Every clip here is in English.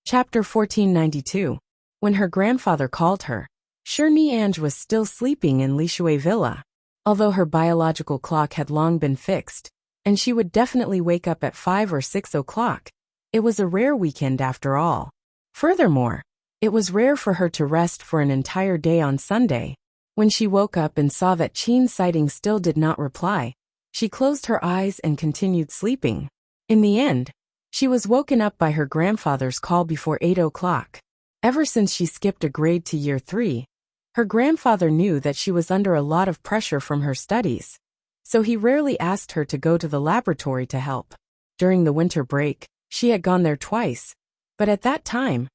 Chapter 1492. When her grandfather called her. Ange was still sleeping in Lishui Villa. Although her biological clock had long been fixed, and she would definitely wake up at 5 or 6 o'clock, it was a rare weekend after all. Furthermore, it was rare for her to rest for an entire day on Sunday. When she woke up and saw that Sighting still did not reply, she closed her eyes and continued sleeping. In the end, she was woken up by her grandfather's call before 8 o'clock. Ever since she skipped a grade to year 3, her grandfather knew that she was under a lot of pressure from her studies, so he rarely asked her to go to the laboratory to help. During the winter break, she had gone there twice, but at that time,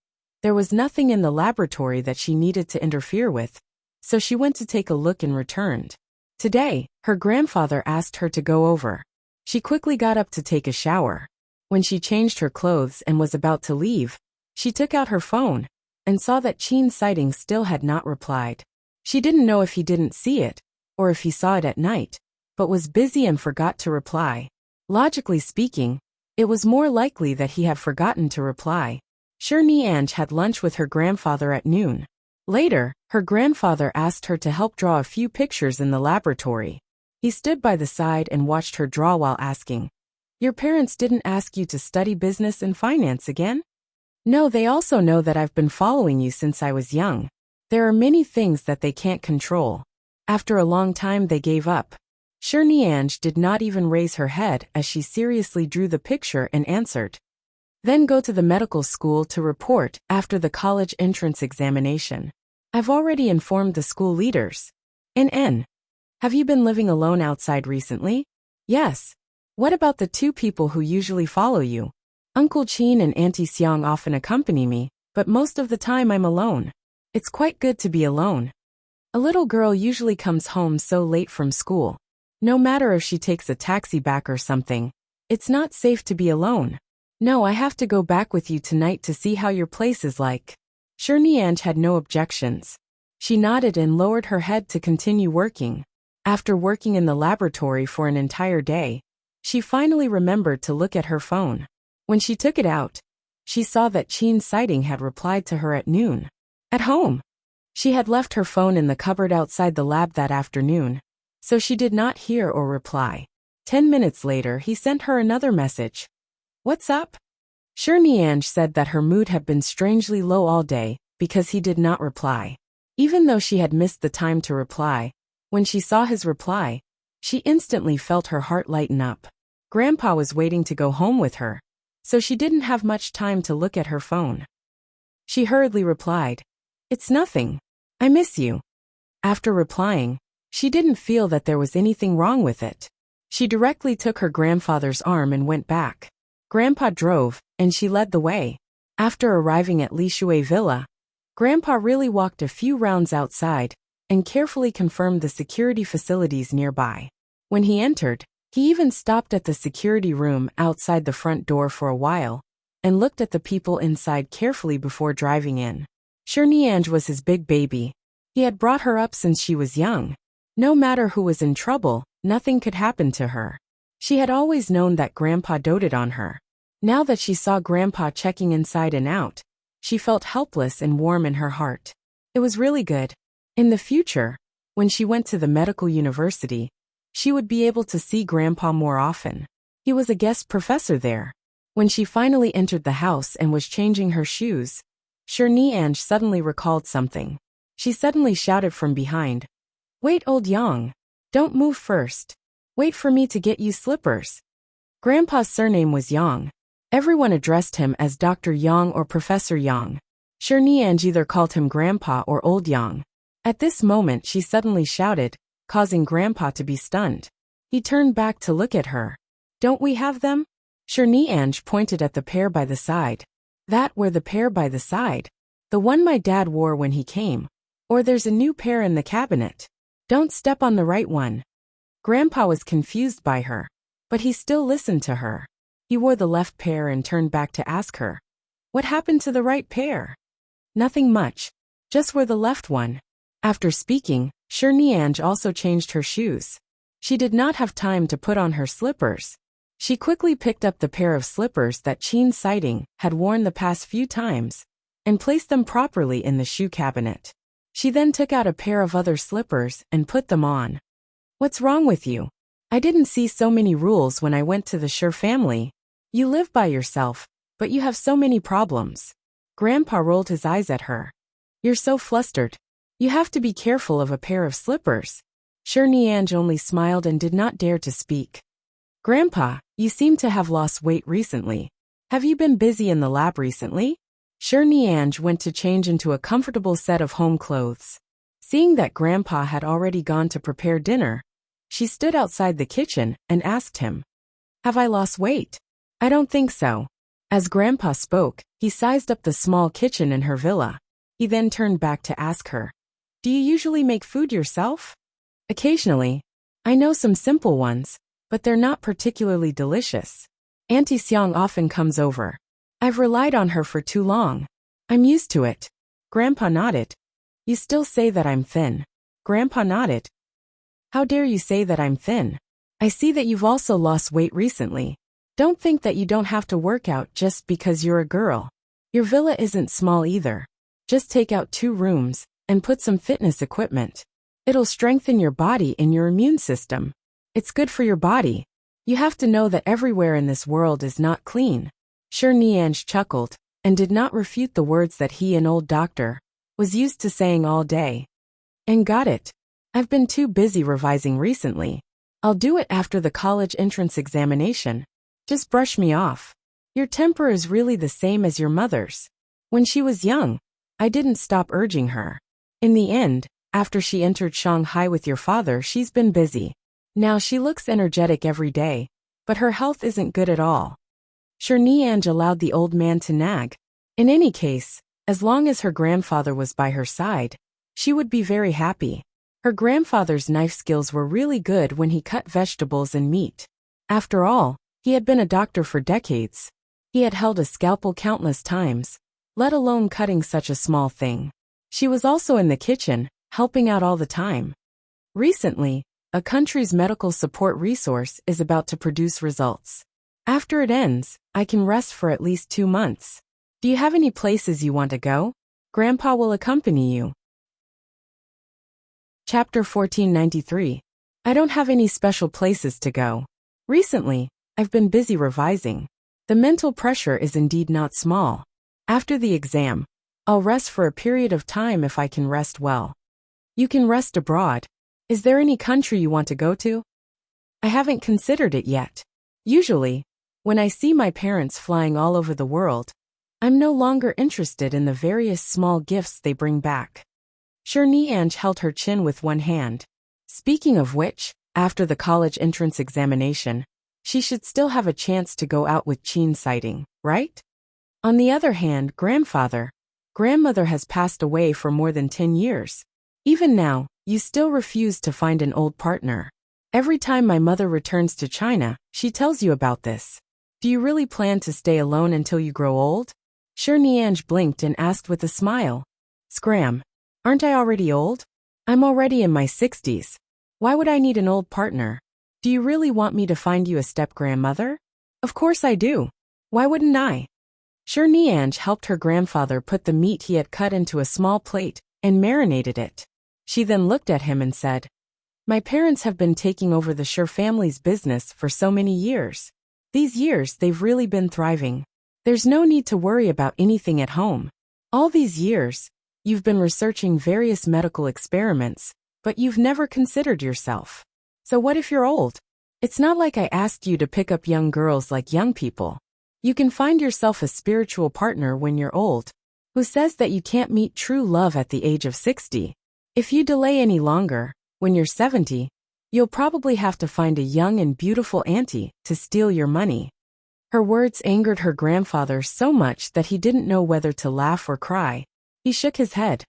there was nothing in the laboratory that she needed to interfere with, so she went to take a look and returned. Today, her grandfather asked her to go over. She quickly got up to take a shower. When she changed her clothes and was about to leave, she took out her phone and saw that Sighting still had not replied. She didn't know if he didn't see it, or if he saw it at night, but was busy and forgot to reply. Logically speaking, it was more likely that he had forgotten to reply. Ange had lunch with her grandfather at noon. Later, her grandfather asked her to help draw a few pictures in the laboratory. He stood by the side and watched her draw while asking, "Your parents didn't ask you to study business and finance again?" "No, they also know that I've been following you since I was young. There are many things that they can't control." After a long time they gave up. Ange did not even raise her head as she seriously drew the picture and answered. "Then go to the medical school to report after the college entrance examination. I've already informed the school leaders." "N. Have you been living alone outside recently?" "Yes." "What about the two people who usually follow you?" "Uncle Chin and Auntie Xiang often accompany me, but most of the time I'm alone. It's quite good to be alone. A little girl usually comes home so late from school. No matter if she takes a taxi back or something, it's not safe to be alone." "No, I have to go back with you tonight to see how your place is like." Ange had no objections. She nodded and lowered her head to continue working. After working in the laboratory for an entire day, she finally remembered to look at her phone. When she took it out, she saw that Sighting had replied to her at noon. At home. She had left her phone in the cupboard outside the lab that afternoon, so she did not hear or reply. 10 minutes later he sent her another message. "What's up?" Ange said that her mood had been strangely low all day because he did not reply. Even though she had missed the time to reply, when she saw his reply, she instantly felt her heart lighten up. Grandpa was waiting to go home with her, so she didn't have much time to look at her phone. She hurriedly replied, "It's nothing. I miss you." After replying, she didn't feel that there was anything wrong with it. She directly took her grandfather's arm and went back. Grandpa drove, and she led the way. After arriving at Lishui Villa, Grandpa really walked a few rounds outside and carefully confirmed the security facilities nearby. When he entered, he even stopped at the security room outside the front door for a while and looked at the people inside carefully before driving in. Ange was his big baby. He had brought her up since she was young. No matter who was in trouble, nothing could happen to her. She had always known that Grandpa doted on her. Now that she saw Grandpa checking inside and out, she felt helpless and warm in her heart. It was really good. In the future, when she went to the medical university, she would be able to see Grandpa more often. He was a guest professor there. When she finally entered the house and was changing her shoes, Ange suddenly recalled something. She suddenly shouted from behind, "Wait, old Yang. Don't move first. Wait for me to get you slippers." Grandpa's surname was Yang. Everyone addressed him as Dr. Yang or Professor Yang. Ange either called him Grandpa or Old Yang. At this moment she suddenly shouted, causing Grandpa to be stunned. He turned back to look at her. "Don't we have them?" Ange pointed at the pair by the side. "That were the pair by the side. The one my dad wore when he came. Or there's a new pair in the cabinet. Don't step on the right one." Grandpa was confused by her, but he still listened to her. He wore the left pair and turned back to ask her, "What happened to the right pair?" "Nothing much. Just wear the left one." After speaking, Ange also changed her shoes. She did not have time to put on her slippers, She quickly picked up the pair of slippers that Enchanting had worn the past few times and placed them properly in the shoe cabinet. She then took out a pair of other slippers and put them on. What's wrong with you? I didn't see so many rules when I went to the Sure family. You live by yourself, but you have so many problems. Grandpa rolled his eyes at her. You're so flustered. You have to be careful of a pair of slippers. Sure only smiled and did not dare to speak. Grandpa, you seem to have lost weight recently. Have you been busy in the lab recently? Sure went to change into a comfortable set of home clothes. Seeing that Grandpa had already gone to prepare dinner, she stood outside the kitchen and asked him, Have I lost weight? I don't think so. As Grandpa spoke, he sized up the small kitchen in her villa. He then turned back to ask her, Do you usually make food yourself? Occasionally. I know some simple ones, but they're not particularly delicious. Auntie Xiang often comes over. I've relied on her for too long. I'm used to it. Grandpa nodded. You still say that I'm thin. Grandpa nodded. How dare you say that I'm thin? I see that you've also lost weight recently. Don't think that you don't have to work out just because you're a girl. Your villa isn't small either. Just take out 2 rooms and put some fitness equipment. It'll strengthen your body and your immune system. It's good for your body. You have to know that everywhere in this world is not clean. Sure chuckled and did not refute the words that he, an old doctor, was used to saying all day. And got it. I've been too busy revising recently. I'll do it after the college entrance examination. Just brush me off. Your temper is really the same as your mother's. When she was young, I didn't stop urging her. In the end, after she entered Shanghai with your father, she's been busy. Now she looks energetic every day, but her health isn't good at all. Sure allowed the old man to nag. In any case, as long as her grandfather was by her side, she would be very happy. Her grandfather's knife skills were really good when he cut vegetables and meat. After all, he had been a doctor for decades. He had held a scalpel countless times, let alone cutting such a small thing. She was also in the kitchen, helping out all the time. Recently, a country's medical support resource is about to produce results. After it ends, I can rest for at least 2 months. Do you have any places you want to go? Grandpa will accompany you. Chapter 1493. I don't have any special places to go. Recently, I've been busy revising. The mental pressure is indeed not small. After the exam, I'll rest for a period of time if I can rest well. You can rest abroad. Is there any country you want to go to? I haven't considered it yet. Usually, when I see my parents flying all over the world, I'm no longer interested in the various small gifts they bring back. Sure held her chin with one hand. Speaking of which, after the college entrance examination, she should still have a chance to go out with Enchanting, right? On the other hand, grandmother has passed away for more than 10 years. Even now, you still refuse to find an old partner. Every time my mother returns to China, she tells you about this. Do you really plan to stay alone until you grow old? Sure blinked and asked with a smile. Scram. Aren't I already old? I'm already in my 60s. Why would I need an old partner? Do you really want me to find you a step-grandmother? Of course I do. Why wouldn't I? Sure helped her grandfather put the meat he had cut into a small plate and marinated it. She then looked at him and said, My parents have been taking over the Sure family's business for so many years. These years they've really been thriving. There's no need to worry about anything at home. All these years, you've been researching various medical experiments, but you've never considered yourself. So what if you're old? It's not like I asked you to pick up young girls like young people. You can find yourself a spiritual partner when you're old. Who says that you can't meet true love at the age of 60? If you delay any longer, when you're 70, you'll probably have to find a young and beautiful auntie to steal your money. Her words angered her grandfather so much that he didn't know whether to laugh or cry. He shook his head.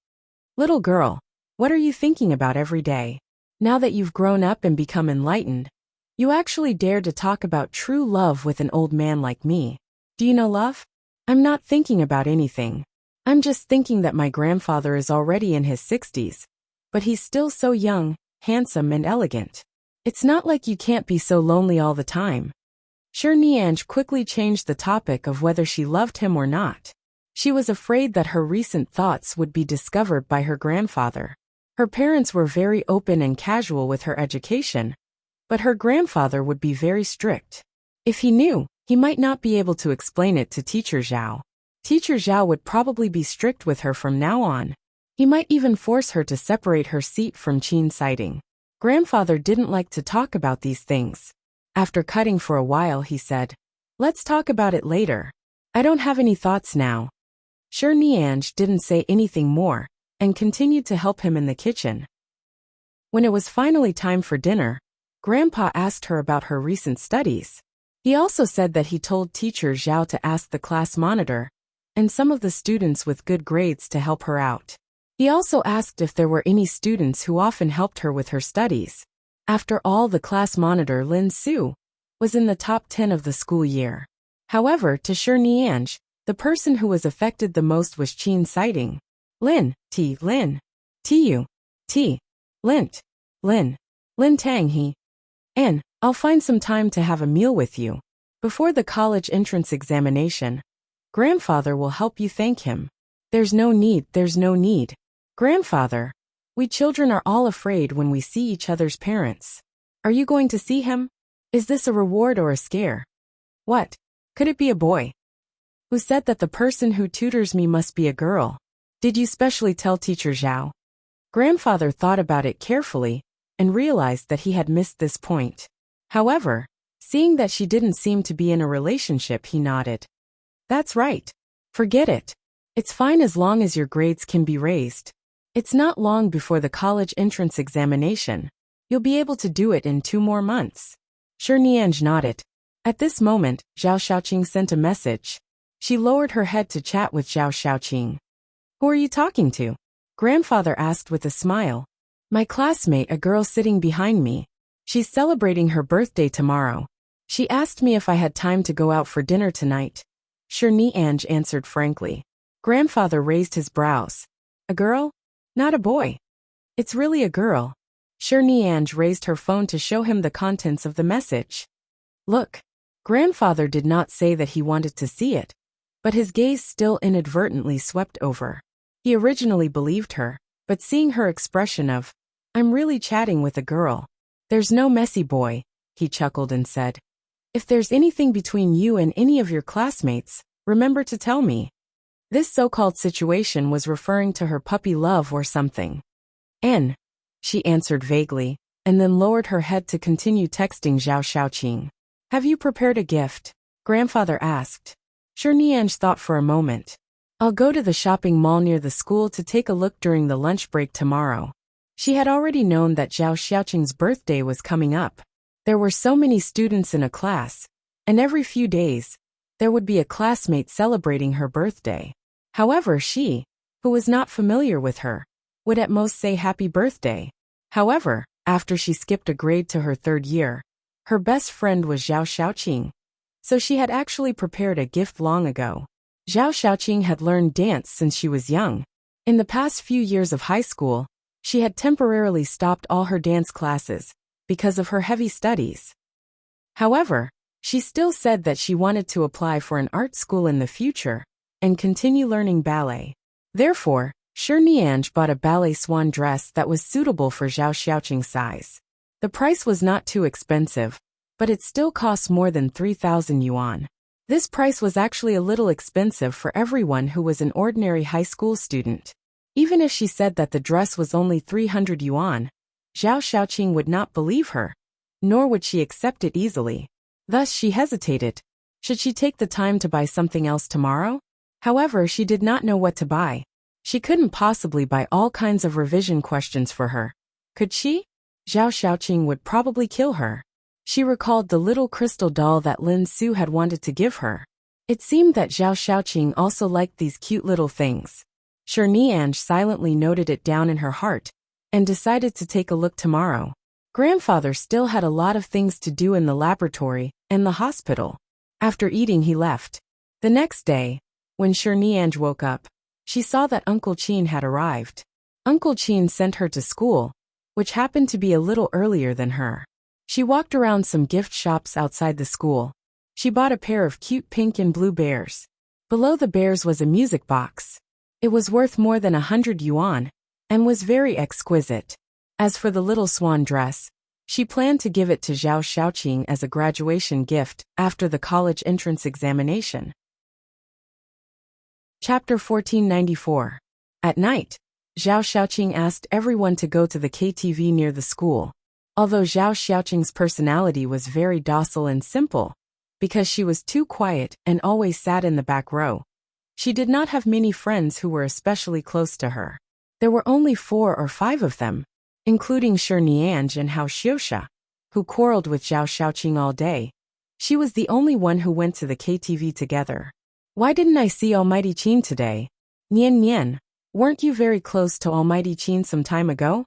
Little girl, what are you thinking about every day? Now that you've grown up and become enlightened, you actually dare to talk about true love with an old man like me. Do you know love? I'm not thinking about anything. I'm just thinking that my grandfather is already in his 60s, but he's still so young, handsome and elegant. It's not like you can't be so lonely all the time. Nianj quickly changed the topic of whether she loved him or not. She was afraid that her recent thoughts would be discovered by her grandfather. Her parents were very open and casual with her education, but her grandfather would be very strict. If he knew, he might not be able to explain it to Teacher Zhao. Teacher Zhao would probably be strict with her from now on. He might even force her to separate her seat from Qin Sighting. Grandfather didn't like to talk about these things. After cutting for a while, he said, "Let's talk about it later. I don't have any thoughts now." Nianj didn't say anything more, and continued to help him in the kitchen. When it was finally time for dinner, Grandpa asked her about her recent studies. He also said that he told Teacher Zhao to ask the class monitor and some of the students with good grades to help her out. He also asked if there were any students who often helped her with her studies. After all, the class monitor, Lin Su, was in the top 10 of the school year. However, to Nianj, the person who was affected the most was Qin Sighting. Lin Tu, T, Lint, Lin Tang he. And, "I'll find some time to have a meal with you. Before the college entrance examination, Grandfather will help you thank him." There's no need. Grandfather, we children are all afraid when we see each other's parents. Are you going to see him? Is this a reward or a scare? What? Could it be a boy? Who said that the person who tutors me must be a girl? Did you specially tell Teacher Zhao? Grandfather thought about it carefully and realized that he had missed this point. However, seeing that she didn't seem to be in a relationship, he nodded. That's right. Forget it. It's fine as long as your grades can be raised. It's not long before the college entrance examination. You'll be able to do it in 2 more months. Nianj nodded. At this moment, Zhao Xiaoqing sent a message. She lowered her head to chat with Zhao Xiaoqing. Who are you talking to? Grandfather asked with a smile. My classmate, a girl sitting behind me. She's celebrating her birthday tomorrow. She asked me if I had time to go out for dinner tonight. Nianj answered frankly. Grandfather raised his brows. A girl? Not a boy. It's really a girl. Nianj raised her phone to show him the contents of the message. Look. Grandfather did not say that he wanted to see it, but his gaze still inadvertently swept over. He originally believed her, but seeing her expression of, "I'm really chatting with a girl. There's no messy boy," he chuckled and said, "If there's anything between you and any of your classmates, remember to tell me." This so-called situation was referring to her puppy love or something. N. She answered vaguely, and then lowered her head to continue texting Zhao Xiaoqing. Have you prepared a gift? Grandfather asked. Nianj thought for a moment. I'll go to the shopping mall near the school to take a look during the lunch break tomorrow. She had already known that Zhao Xiaoqing's birthday was coming up. There were so many students in a class, and every few days, there would be a classmate celebrating her birthday. However, she, who was not familiar with her, would at most say happy birthday. However, after she skipped a grade to her 3rd year, her best friend was Zhao Xiaoqing. So she had actually prepared a gift long ago. Zhao Xiaoqing had learned dance since she was young. In the past few years of high school, she had temporarily stopped all her dance classes because of her heavy studies. However, she still said that she wanted to apply for an art school in the future and continue learning ballet. Therefore, Nianj bought a ballet swan dress that was suitable for Zhao Xiaoqing's size. The price was not too expensive, but it still cost more than 3,000 yuan. This price was actually a little expensive for everyone who was an ordinary high school student. Even if she said that the dress was only 300 yuan, Zhao Xiaoqing would not believe her, nor would she accept it easily. Thus she hesitated. Should she take the time to buy something else tomorrow? However, she did not know what to buy. She couldn't possibly buy all kinds of revision questions for her. Could she? Zhao Xiaoqing would probably kill her. She recalled the little crystal doll that Lin Su had wanted to give her. It seemed that Zhao Xiaoqing also liked these cute little things. Nianj silently noted it down in her heart and decided to take a look tomorrow. Grandfather still had a lot of things to do in the laboratory and the hospital. After eating, he left. The next day, when Nianj woke up, she saw that Uncle Qin had arrived. Uncle Qin sent her to school, which happened to be a little earlier than her. She walked around some gift shops outside the school, She bought a pair of cute pink and blue bears. Below the bears was a music box. It was worth more than 100 yuan, and was very exquisite. As for the little swan dress, she planned to give it to Zhao Xiaoqing as a graduation gift after the college entrance examination. Chapter 1494. At night, Zhao Xiaoqing asked everyone to go to the KTV near the school. Although Zhao Xiaoqing's personality was very docile and simple, because she was too quiet and always sat in the back row, she did not have many friends who were especially close to her. There were only 4 or 5 of them, including Shi Nianj and Hao Xiuxia, who quarreled with Zhao Xiaoqing all day. She was the only one who went to the KTV together. Why didn't I see Almighty Qin today? Nian Nian, weren't you very close to Almighty Qin some time ago?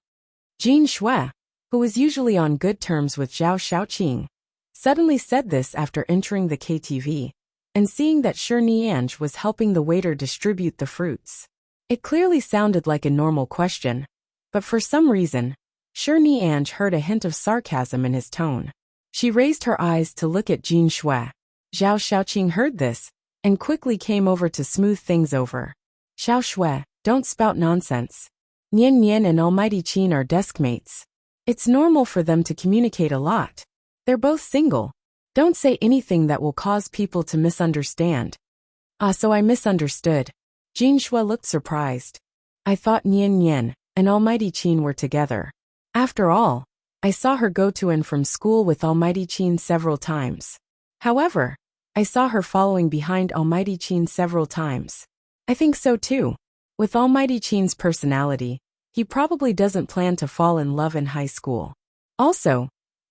Jin Shui, who was usually on good terms with Zhao Xiaoqing, suddenly said this after entering the KTV and seeing that Shi Nianj was helping the waiter distribute the fruits. It clearly sounded like a normal question, but for some reason, Shi Nianj heard a hint of sarcasm in his tone. She raised her eyes to look at Jin Shui. Zhao Xiaoqing heard this and quickly came over to smooth things over. Xiao Shui, don't spout nonsense. Nian Nian and Almighty Qin are deskmates. It's normal for them to communicate a lot. They're both single. Don't say anything that will cause people to misunderstand. So I misunderstood. Jin Shui looked surprised. I thought Nian Nian and Almighty Qin were together. After all, I saw her go to and from school with Almighty Qin several times. However, I saw her following behind Almighty Qin several times. I think so too. With Almighty Qin's personality, he probably doesn't plan to fall in love in high school. Also,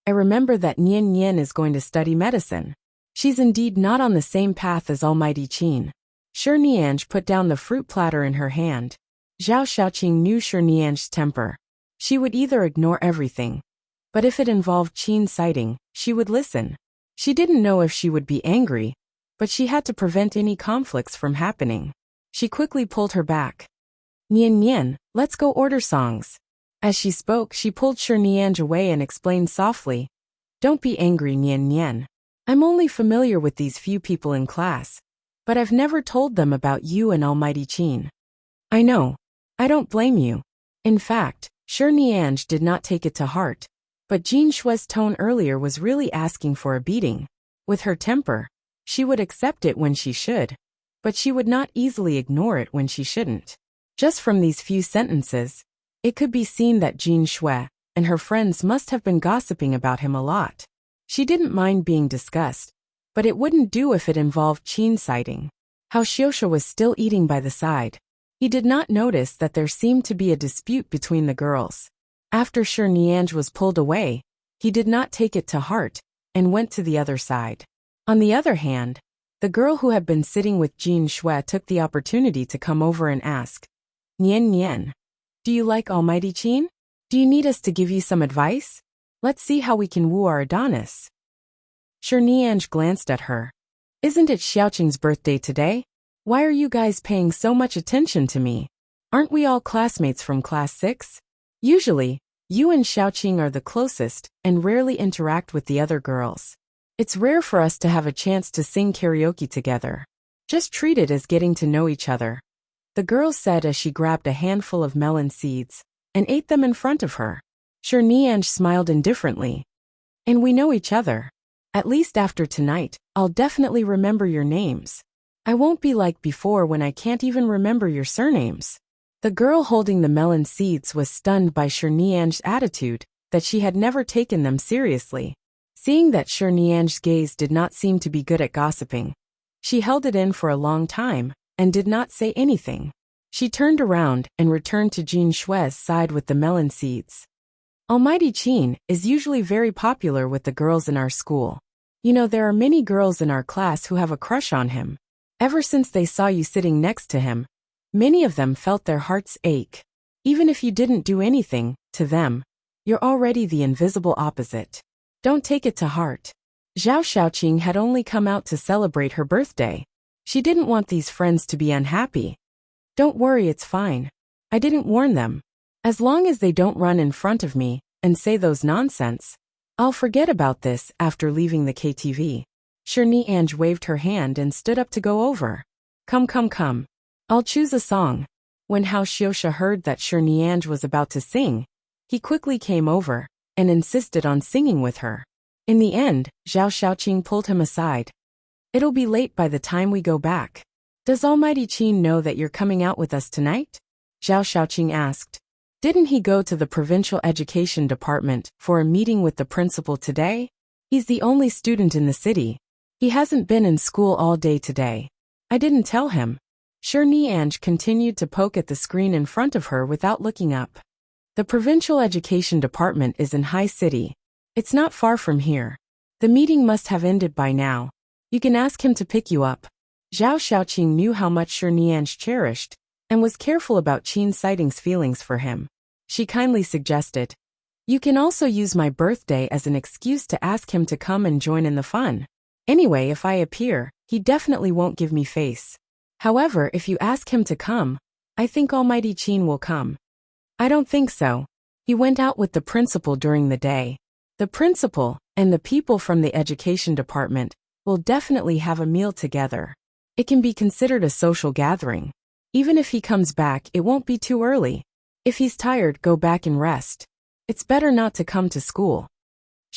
I remember that Nian Nian is going to study medicine. She's indeed not on the same path as Almighty Qin. Shi Nianj put down the fruit platter in her hand. Zhao Xiaoqing knew Shi Nianj's temper. She would either ignore everything, but if it involved Qin's sighting, she would listen. She didn't know if she would be angry, but she had to prevent any conflicts from happening. She quickly pulled her back. Nian Nian, let's go order songs. As she spoke, she pulled Shi Nianj away and explained softly, don't be angry, Nian Nian. I'm only familiar with these few people in class, but I've never told them about you and Almighty Qin. I know. I don't blame you. In fact, Shi Nianj did not take it to heart, but Jin Shui's tone earlier was really asking for a beating. With her temper, she would accept it when she should, but she would not easily ignore it when she shouldn't. Just from these few sentences, it could be seen that Jin Shui and her friends must have been gossiping about him a lot. She didn't mind being discussed, but it wouldn't do if it involved Qin's sighting. Hao Xiuxia was still eating by the side. He did not notice that there seemed to be a dispute between the girls. After Shi Nianj was pulled away, he did not take it to heart and went to the other side. On the other hand, the girl who had been sitting with Jin Shui took the opportunity to come over and ask, Nian Nian, do you like Almighty Qin? Do you need us to give you some advice? Let's see how we can woo our Adonis. Shi Nianj glanced at her. Isn't it Xiaoqing's birthday today? Why are you guys paying so much attention to me? Aren't we all classmates from class 6? Usually, you and Xiaoqing are the closest and rarely interact with the other girls. It's rare for us to have a chance to sing karaoke together. Just treat it as getting to know each other. The girl said as she grabbed a handful of melon seeds and ate them in front of her. Shi Nianj smiled indifferently. And we know each other. At least after tonight, I'll definitely remember your names. I won't be like before when I can't even remember your surnames. The girl holding the melon seeds was stunned by Shi Nianj's attitude, that she had never taken them seriously. Seeing that Shi Nianj's gaze did not seem to be good at gossiping, she held it in for a long time and did not say anything. She turned around and returned to Jin Shui's side with the melon seeds. Almighty Qin is usually very popular with the girls in our school. You know, there are many girls in our class who have a crush on him. Ever since they saw you sitting next to him, many of them felt their hearts ache. Even if you didn't do anything, to them, you're already the invisible opposite. Don't take it to heart. Zhao Xiaoqing had only come out to celebrate her birthday. She didn't want these friends to be unhappy. Don't worry, it's fine. I didn't warn them. As long as they don't run in front of me and say those nonsense, I'll forget about this after leaving the KTV. Ange waved her hand and stood up to go over. Come, come, come. I'll choose a song. When Hao Xiuxia heard that Ange was about to sing, he quickly came over and insisted on singing with her. In the end, Zhao Xiaoqing pulled him aside. It'll be late by the time we go back. Does Almighty Qin know that you're coming out with us tonight? Zhao Xiaoqing asked. Didn't he go to the provincial education department for a meeting with the principal today? He's the only student in the city. He hasn't been in school all day today. I didn't tell him. Ange continued to poke at the screen in front of her without looking up. The provincial education department is in High City. It's not far from here. The meeting must have ended by now. You can ask him to pick you up. Zhao Xiaoqing knew how much Ange cherished and was careful about Qin Sighting's feelings for him. She kindly suggested, you can also use my birthday as an excuse to ask him to come and join in the fun. Anyway, if I appear, he definitely won't give me face. However, if you ask him to come, I think Almighty Qin will come. I don't think so. He went out with the principal during the day. The principal and the people from the education department will definitely have a meal together. It can be considered a social gathering. Even if he comes back, it won't be too early. If he's tired, go back and rest. It's better not to come to school.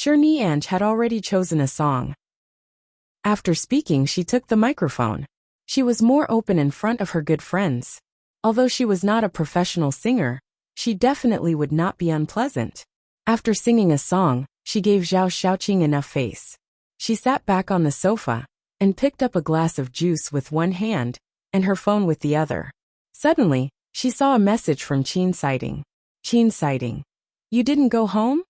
Ange had already chosen a song. After speaking, she took the microphone. She was more open in front of her good friends. Although she was not a professional singer, she definitely would not be unpleasant. After singing a song, she gave Zhao Xiaoqing enough face. She sat back on the sofa and picked up a glass of juice with one hand and her phone with the other. Suddenly, she saw a message from Qin Sighting. Qin Sighting. You didn't go home?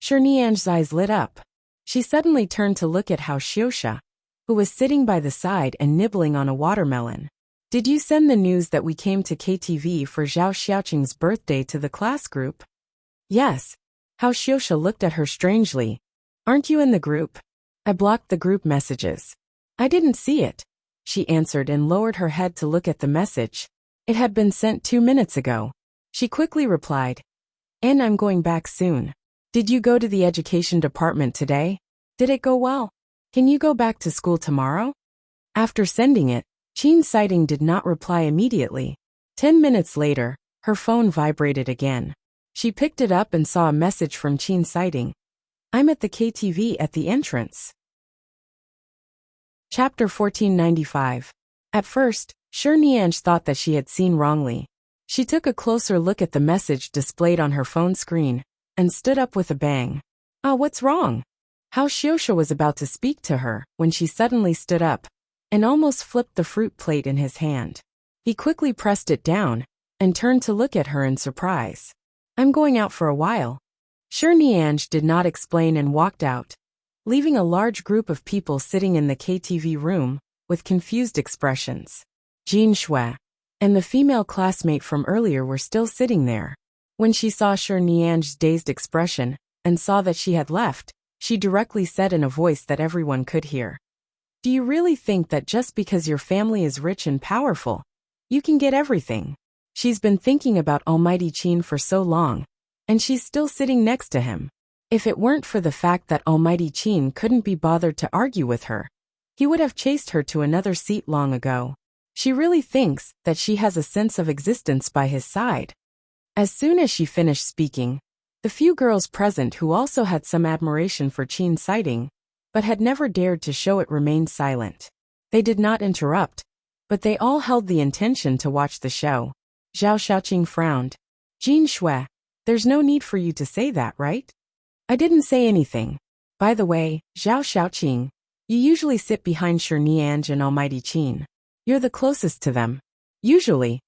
Ange's eyes lit up. She suddenly turned to look at Hao Xiuxia, who was sitting by the side and nibbling on a watermelon. Did you send the news that we came to KTV for Zhao Xiaoqing's birthday to the class group? Yes. Hao Xiuxia looked at her strangely. Aren't you in the group? I blocked the group messages. I didn't see it, she answered and lowered her head to look at the message. It had been sent 2 minutes ago. She quickly replied, and I'm going back soon. Did you go to the education department today? Did it go well? Can you go back to school tomorrow? After sending it, Qin Sighting did not reply immediately. 10 minutes later, her phone vibrated again. She picked it up and saw a message from Qin Sighting. I'm at the KTV at the entrance. Chapter 1495. At first, Ange thought that she had seen wrongly. She took a closer look at the message displayed on her phone screen and stood up with a bang. What's wrong? Hao Xiuxia was about to speak to her when she suddenly stood up and almost flipped the fruit plate in his hand. He quickly pressed it down and turned to look at her in surprise. I'm going out for a while. Ange did not explain and walked out, leaving a large group of people sitting in the KTV room with confused expressions. Jin Shui and the female classmate from earlier were still sitting there. When she saw Ange's dazed expression and saw that she had left, she directly said in a voice that everyone could hear. Do you really think that just because your family is rich and powerful, you can get everything? She's been thinking about Almighty Qin for so long, and she's still sitting next to him. If it weren't for the fact that Almighty Qin couldn't be bothered to argue with her, he would have chased her to another seat long ago. She really thinks that she has a sense of existence by his side. As soon as she finished speaking, the few girls present who also had some admiration for Qin Sighting, but had never dared to show it, remained silent. They did not interrupt, but they all held the intention to watch the show. Zhao Xiaoqing frowned. Jin Shui, there's no need for you to say that, right? I didn't say anything. By the way, Zhao Xiaoqing, you usually sit behind Ange and Almighty Qin. You're the closest to them. Usually,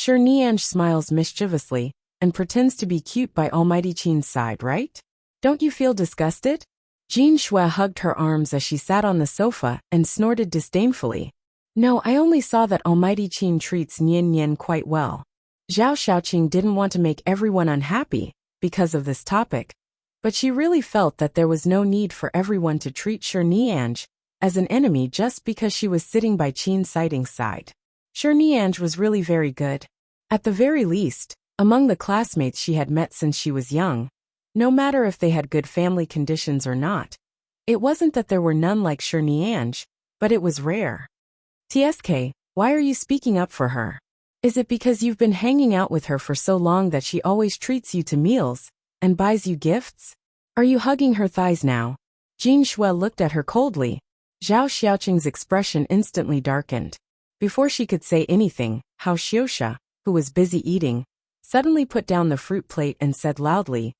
Ange smiles mischievously and pretends to be cute by Almighty Qin's side, right? Don't you feel disgusted? Jin Shui hugged her arms as she sat on the sofa and snorted disdainfully. No, I only saw that Almighty Qin treats Nian Nian quite well. Zhao Xiaoqing didn't want to make everyone unhappy because of this topic, but she really felt that there was no need for everyone to treat Ange as an enemy just because she was sitting by Qin Sighting's side. Ange was really very good. At the very least, among the classmates she had met since she was young, no matter if they had good family conditions or not, It wasn't that there were none like Shirniange, but it was rare. TSK, why are you speaking up for her? Is it because you've been hanging out with her for so long that she always treats you to meals and buys you gifts? Are you hugging her thighs now? Jin Shui looked at her coldly. Zhao Xiaoqing's expression instantly darkened. Before she could say anything, Hao Xiuxia, who was busy eating, suddenly put down the fruit plate and said loudly,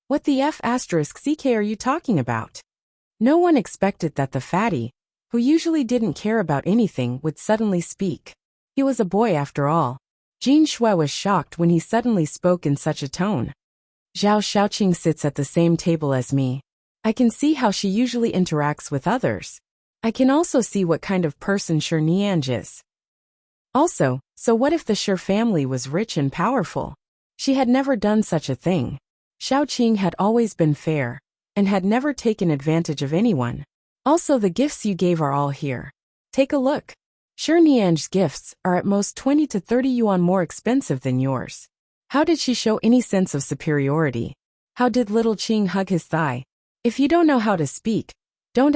"What the F***ck are you talking about?" No one expected that the fatty, who usually didn't care about anything, would suddenly speak. He was a boy after all. Jin Shui was shocked when he suddenly spoke in such a tone. Zhao Xiaoqing sits at the same table as me. I can see how she usually interacts with others. I can also see what kind of person Shi Niange is. Also, so what if the Shi family was rich and powerful? She had never done such a thing. Xiaoqing had always been fair, and had never taken advantage of anyone. Also, the gifts you gave are all here. Take a look. Shi Niange's gifts are at most 20 to 30 yuan more expensive than yours. How did she show any sense of superiority? How did little Qing hug his thigh? If you don't know how to speak, don't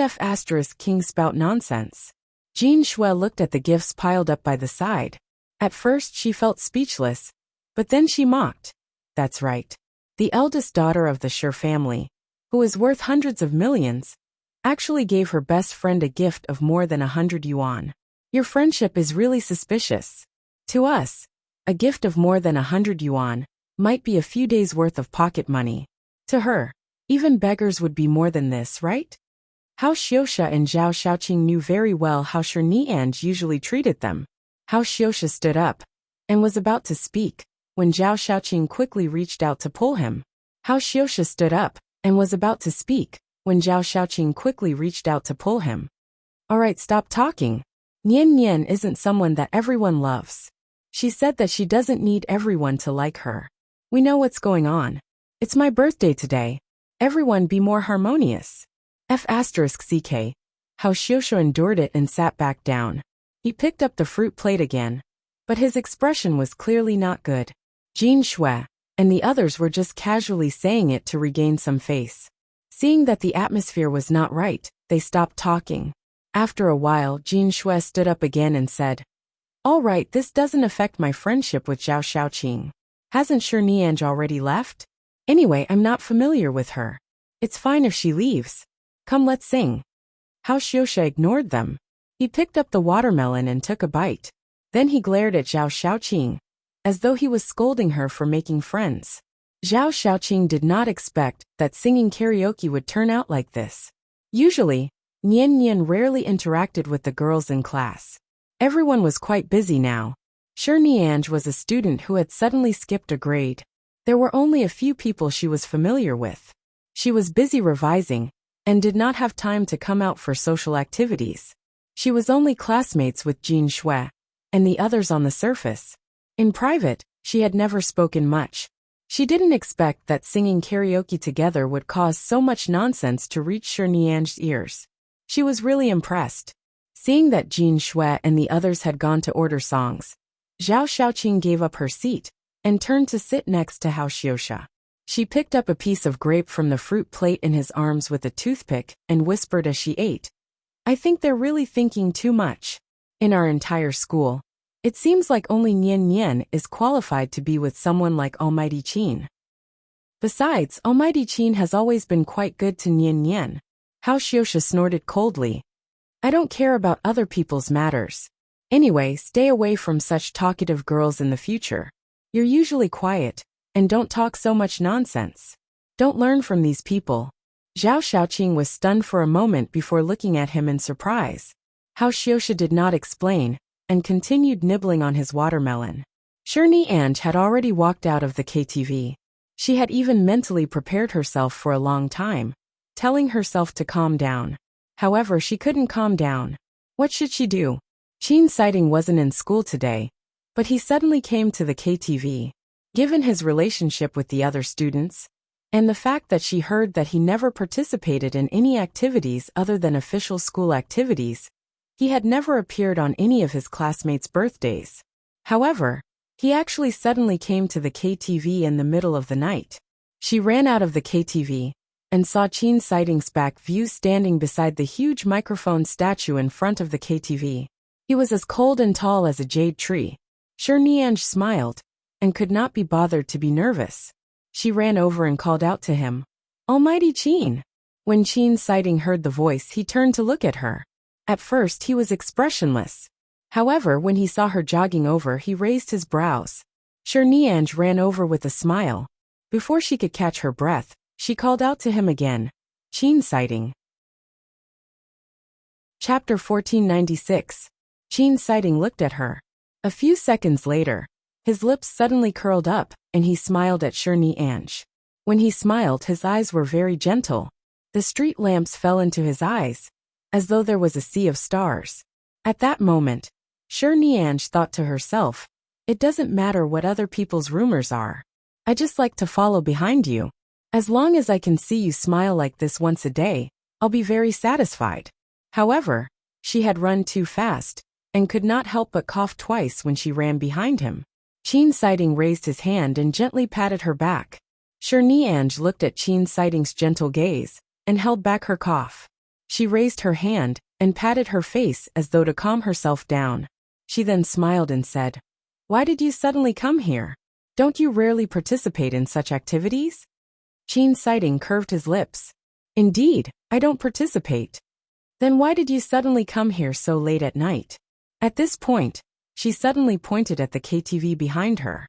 King spout nonsense. Jin Shui looked at the gifts piled up by the side. At first she felt speechless, but then she mocked. That's right. The eldest daughter of the Shi family, who is worth hundreds of millions, actually gave her best friend a gift of more than 100 yuan. Your friendship is really suspicious. To us, a gift of more than 100 yuan might be a few days' worth of pocket money. To her, even beggars would be more than this, right? Hao Xiuxia and Zhao Xiaoqing knew very well how Shi Niange usually treated them. Hao Xiuxia stood up and was about to speak when Zhao Xiaoqing quickly reached out to pull him. Hao Xiuxia stood up and was about to speak when Zhao Xiaoqing quickly reached out to pull him. Alright, stop talking. Nian Nian isn't someone that everyone loves. She said that she doesn't need everyone to like her. We know what's going on. It's my birthday today. Everyone be more harmonious. F***ck. Hao Xiuxia endured it and sat back down. He picked up the fruit plate again, but his expression was clearly not good. Jin Shui and the others were just casually saying it to regain some face. Seeing that the atmosphere was not right, they stopped talking. After a while, Jin Shui stood up again and said, "All right, this doesn't affect my friendship with Zhao Xiaoqing. Hasn't Shi Niange already left? Anyway, I'm not familiar with her. It's fine if she leaves. Come, let's sing." Hao Xiuxia ignored them. He picked up the watermelon and took a bite. Then he glared at Zhao Xiaoqing, as though he was scolding her for making friends. Zhao Xiaoqing did not expect that singing karaoke would turn out like this. Usually, Nian Nian rarely interacted with the girls in class. Everyone was quite busy now. Shi Niange was a student who had suddenly skipped a grade. There were only a few people she was familiar with. She was busy revising, and did not have time to come out for social activities. She was only classmates with Jin Shui and the others on the surface. In private, she had never spoken much. She didn't expect that singing karaoke together would cause so much nonsense to reach Shi Niange's ears. She was really impressed. Seeing that Jin Shui and the others had gone to order songs, Zhao Xiaoqing gave up her seat and turned to sit next to Hao Xiuxia. She picked up a piece of grape from the fruit plate in his arms with a toothpick and whispered as she ate, "I think they're really thinking too much. In our entire school, it seems like only Nian Nian is qualified to be with someone like Almighty Qin. Besides, Almighty Qin has always been quite good to Nian Nian." Hao Xiuxia snorted coldly. "I don't care about other people's matters. Anyway, stay away from such talkative girls in the future. You're usually quiet, and don't talk so much nonsense. Don't learn from these people." Zhao Xiaoqing was stunned for a moment before looking at him in surprise. Hao Xiuxia did not explain, and continued nibbling on his watermelon. Shi Niange had already walked out of the KTV. She had even mentally prepared herself for a long time, telling herself to calm down. However, she couldn't calm down. What should she do? Qin Sighting wasn't in school today, but he suddenly came to the KTV. Given his relationship with the other students, and the fact that she heard that he never participated in any activities other than official school activities, he had never appeared on any of his classmates' birthdays. However, he actually suddenly came to the KTV in the middle of the night. She ran out of the KTV, and saw Qin Sighting's back view standing beside the huge microphone statue in front of the KTV. He was as cold and tall as a jade tree. Sure, Nianj smiled, and could not be bothered to be nervous. She ran over and called out to him, "Almighty Qin!" When Qin Sighting heard the voice, he turned to look at her. At first he was expressionless. However, when he saw her jogging over, he raised his brows. Sure, Nianj ran over with a smile. Before she could catch her breath, she called out to him again, "Qin Sighting." Chapter 1496. Qin Sighting looked at her. A few seconds later, his lips suddenly curled up, and he smiled at Sure Nianj. When he smiled, his eyes were very gentle. The street lamps fell into his eyes, as though there was a sea of stars. At that moment, Sure Nianj thought to herself, "It doesn't matter what other people's rumors are. I just like to follow behind you. As long as I can see you smile like this once a day, I'll be very satisfied." However, she had run too fast, and could not help but cough twice when she ran behind him. Qin Sighting raised his hand and gently patted her back. Sure Nianj looked at Qin Sighting's gentle gaze, and held back her cough. She raised her hand, and patted her face as though to calm herself down. She then smiled and said, "Why did you suddenly come here? Don't you rarely participate in such activities?" Qin Sighting curved his lips. "Indeed, I don't participate." "Then why did you suddenly come here so late at night?" At this point, she suddenly pointed at the KTV behind her.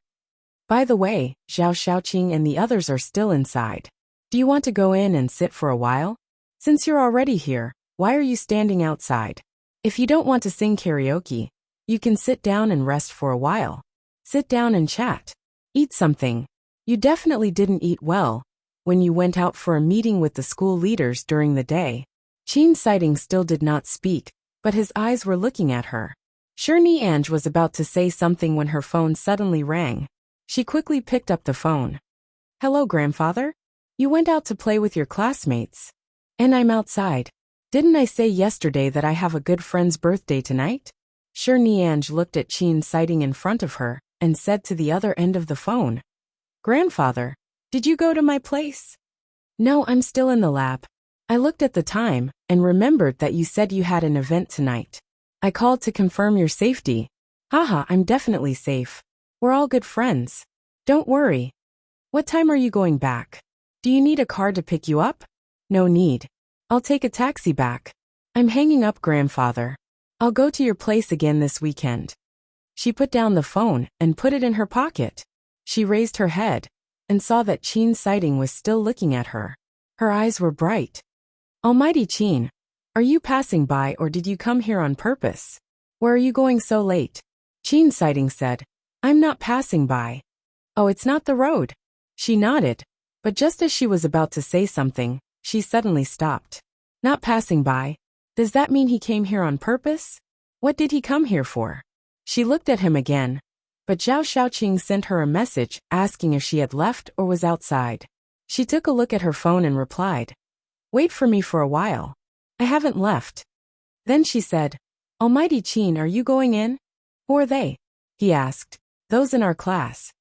"By the way, Zhao Xiaoqing and the others are still inside. Do you want to go in and sit for a while? Since you're already here, why are you standing outside? If you don't want to sing karaoke, you can sit down and rest for a while. Sit down and chat. Eat something. You definitely didn't eat well when you went out for a meeting with the school leaders during the day." Qin Sighting still did not speak, but his eyes were looking at her. Sure Nianj was about to say something when her phone suddenly rang. She quickly picked up the phone. "Hello, grandfather? You went out to play with your classmates. And I'm outside. Didn't I say yesterday that I have a good friend's birthday tonight?" Sure Nianj looked at Qin Sighting in front of her, and said to the other end of the phone, "Grandfather, did you go to my place?" "No, I'm still in the lab. I looked at the time, and remembered that you said you had an event tonight. I called to confirm your safety." "Haha, I'm definitely safe. We're all good friends. Don't worry." "What time are you going back? Do you need a car to pick you up?" "No need. I'll take a taxi back. I'm hanging up, grandfather. I'll go to your place again this weekend." She put down the phone and put it in her pocket. She raised her head and saw that Qin Sighting was still looking at her. Her eyes were bright. "Almighty Qin, are you passing by or did you come here on purpose? Where are you going so late?" Qin Sighting said, "I'm not passing by." "Oh, it's not the road." She nodded, but just as she was about to say something, she suddenly stopped. "Not passing by? Does that mean he came here on purpose? What did he come here for?" She looked at him again, but Zhao Xiaoqing sent her a message asking if she had left or was outside. She took a look at her phone and replied, "Wait for me for a while. I haven't left." Then she said, "Almighty Qin, are you going in?" "Who are they?" he asked. "Those in our class.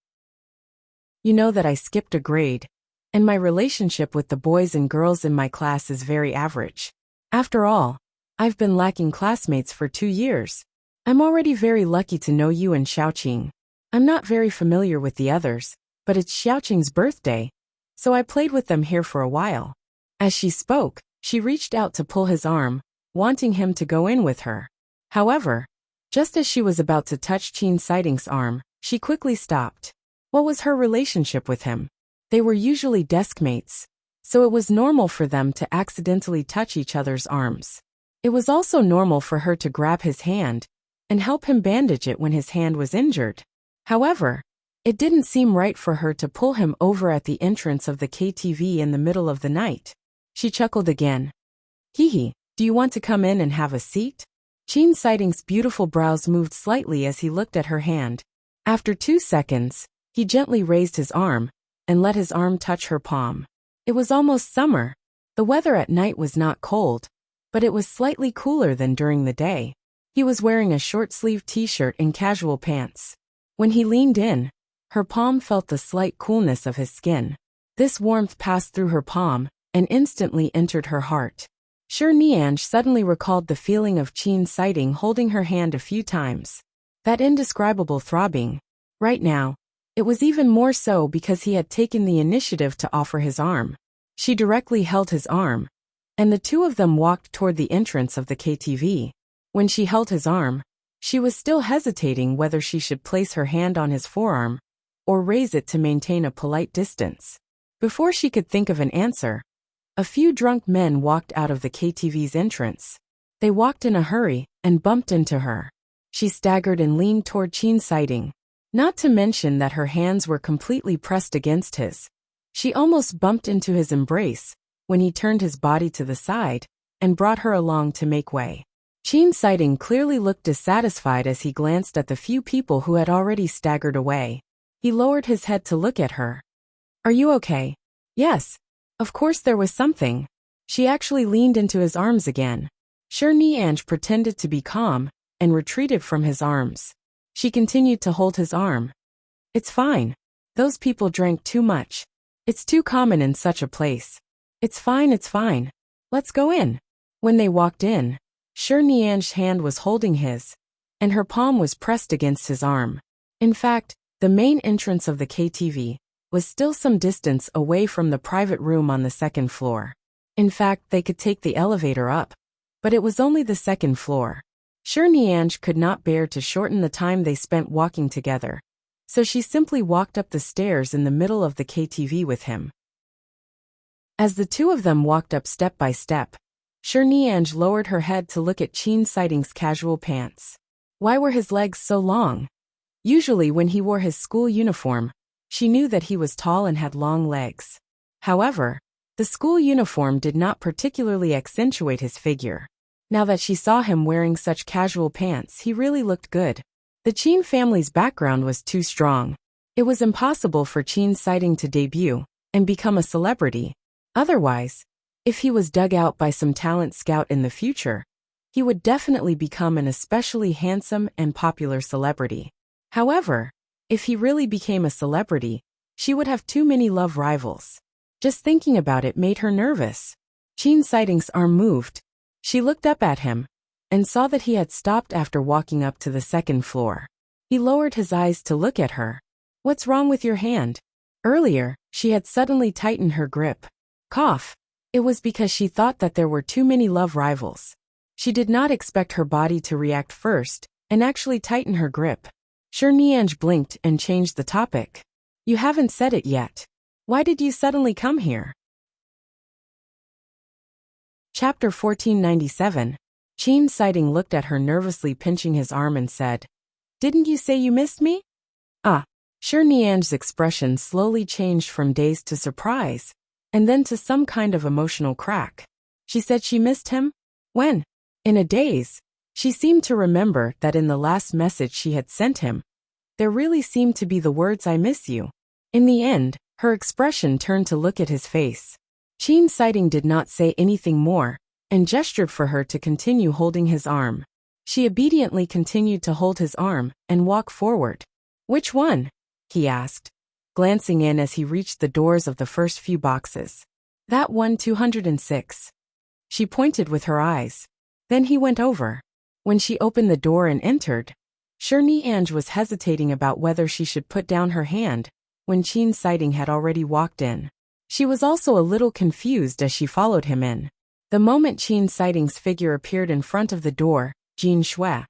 You know that I skipped a grade, and my relationship with the boys and girls in my class is very average. After all, I've been lacking classmates for 2 years. I'm already very lucky to know you and Xiaoqing. I'm not very familiar with the others, but it's Xiaoqing's birthday, so I played with them here for a while." As she spoke, she reached out to pull his arm, wanting him to go in with her. However, just as she was about to touch Qin Sighting's arm, she quickly stopped. What was her relationship with him? They were usually desk mates, so it was normal for them to accidentally touch each other's arms. It was also normal for her to grab his hand and help him bandage it when his hand was injured. However, it didn't seem right for her to pull him over at the entrance of the KTV in the middle of the night. She chuckled again. "Hee, do you want to come in and have a seat?" Qin Sighting's beautiful brows moved slightly as he looked at her hand. After 2 seconds, he gently raised his arm and let his arm touch her palm. It was almost summer. The weather at night was not cold, but it was slightly cooler than during the day. He was wearing a short-sleeved t-shirt and casual pants. When he leaned in, her palm felt the slight coolness of his skin. This warmth passed through her palm and instantly entered her heart. Sure, Nianj suddenly recalled the feeling of Qin's sighting holding her hand a few times. That indescribable throbbing. Right now, it was even more so because he had taken the initiative to offer his arm. She directly held his arm, and the two of them walked toward the entrance of the KTV. When she held his arm, she was still hesitating whether she should place her hand on his forearm or raise it to maintain a polite distance. Before she could think of an answer, a few drunk men walked out of the KTV's entrance. They walked in a hurry and bumped into her. She staggered and leaned toward Qin's sighting. Not to mention that her hands were completely pressed against his. She almost bumped into his embrace when he turned his body to the side and brought her along to make way. Qin's sighting clearly looked dissatisfied as he glanced at the few people who had already staggered away. He lowered his head to look at her. "Are you okay?" "Yes. Of course there was something." She actually leaned into his arms again. Sure, Nianj pretended to be calm and retreated from his arms. She continued to hold his arm. "It's fine. Those people drank too much. It's too common in such a place. It's fine, it's fine. Let's go in." When they walked in, Sure, Nianj's hand was holding his, and her palm was pressed against his arm. In fact, the main entrance of the KTV was still some distance away from the private room on the second floor. In fact, they could take the elevator up, but it was only the second floor. Sure, Nianj could not bear to shorten the time they spent walking together, so she simply walked up the stairs in the middle of the KTV with him. As the two of them walked up step by step, Sure, Nianj lowered her head to look at Qin's sighting's casual pants. Why were his legs so long? Usually when he wore his school uniform, she knew that he was tall and had long legs. However, the school uniform did not particularly accentuate his figure. Now that she saw him wearing such casual pants, he really looked good. The Qin family's background was too strong. It was impossible for Qin's sighting to debut and become a celebrity. Otherwise, if he was dug out by some talent scout in the future, he would definitely become an especially handsome and popular celebrity. However, if he really became a celebrity, she would have too many love rivals. Just thinking about it made her nervous. Qin's sighting's arm moved. She looked up at him and saw that he had stopped after walking up to the second floor. He lowered his eyes to look at her. "What's wrong with your hand?" Earlier, she had suddenly tightened her grip. Cough. It was because she thought that there were too many love rivals. She did not expect her body to react first and actually tighten her grip. Sure, Nianj blinked and changed the topic. "You haven't said it yet. Why did you suddenly come here?" Chapter 1497. Qin's sighting looked at her nervously, pinching his arm, and said, "Didn't you say you missed me?" "Ah." Sure, Nianj's expression slowly changed from dazed to surprise, and then to some kind of emotional crack. She said she missed him? When? In a daze. She seemed to remember that in the last message she had sent him, there really seemed to be the words "I miss you." In the end, her expression turned to look at his face. Qin's sighting did not say anything more and gestured for her to continue holding his arm. She obediently continued to hold his arm and walk forward. "Which one?" he asked, glancing in as he reached the doors of the first few boxes. "That one, 206. She pointed with her eyes. Then he went over. When she opened the door and entered, Sure, Nianj was hesitating about whether she should put down her hand when Qin's sighting had already walked in. She was also a little confused as she followed him in. The moment Qin's sighting's figure appeared in front of the door, Jin Shui,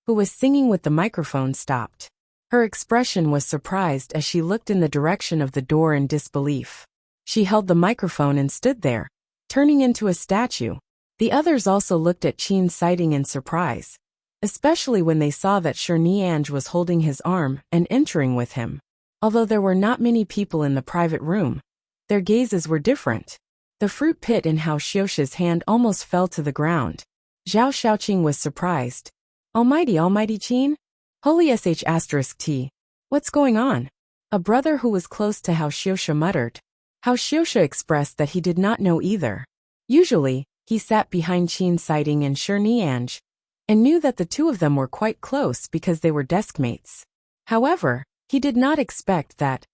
who was singing with the microphone, stopped. Her expression was surprised as she looked in the direction of the door in disbelief. She held the microphone and stood there, turning into a statue. The others also looked at Qin's sighting in surprise, especially when they saw that Sure, Nianj was holding his arm and entering with him. Although there were not many people in the private room, their gazes were different. The fruit pit in Hao Xiuxia's hand almost fell to the ground. Zhao Xiaoqing was surprised. Almighty Qin? Holy *T. What's going on?" A brother who was close to Hao Xiuxia muttered. Hao Xiuxia expressed that he did not know either. Usually, he sat behind Qin's sighting and Sure, Nianj, and knew that the two of them were quite close because they were deskmates. However, he did not expect that.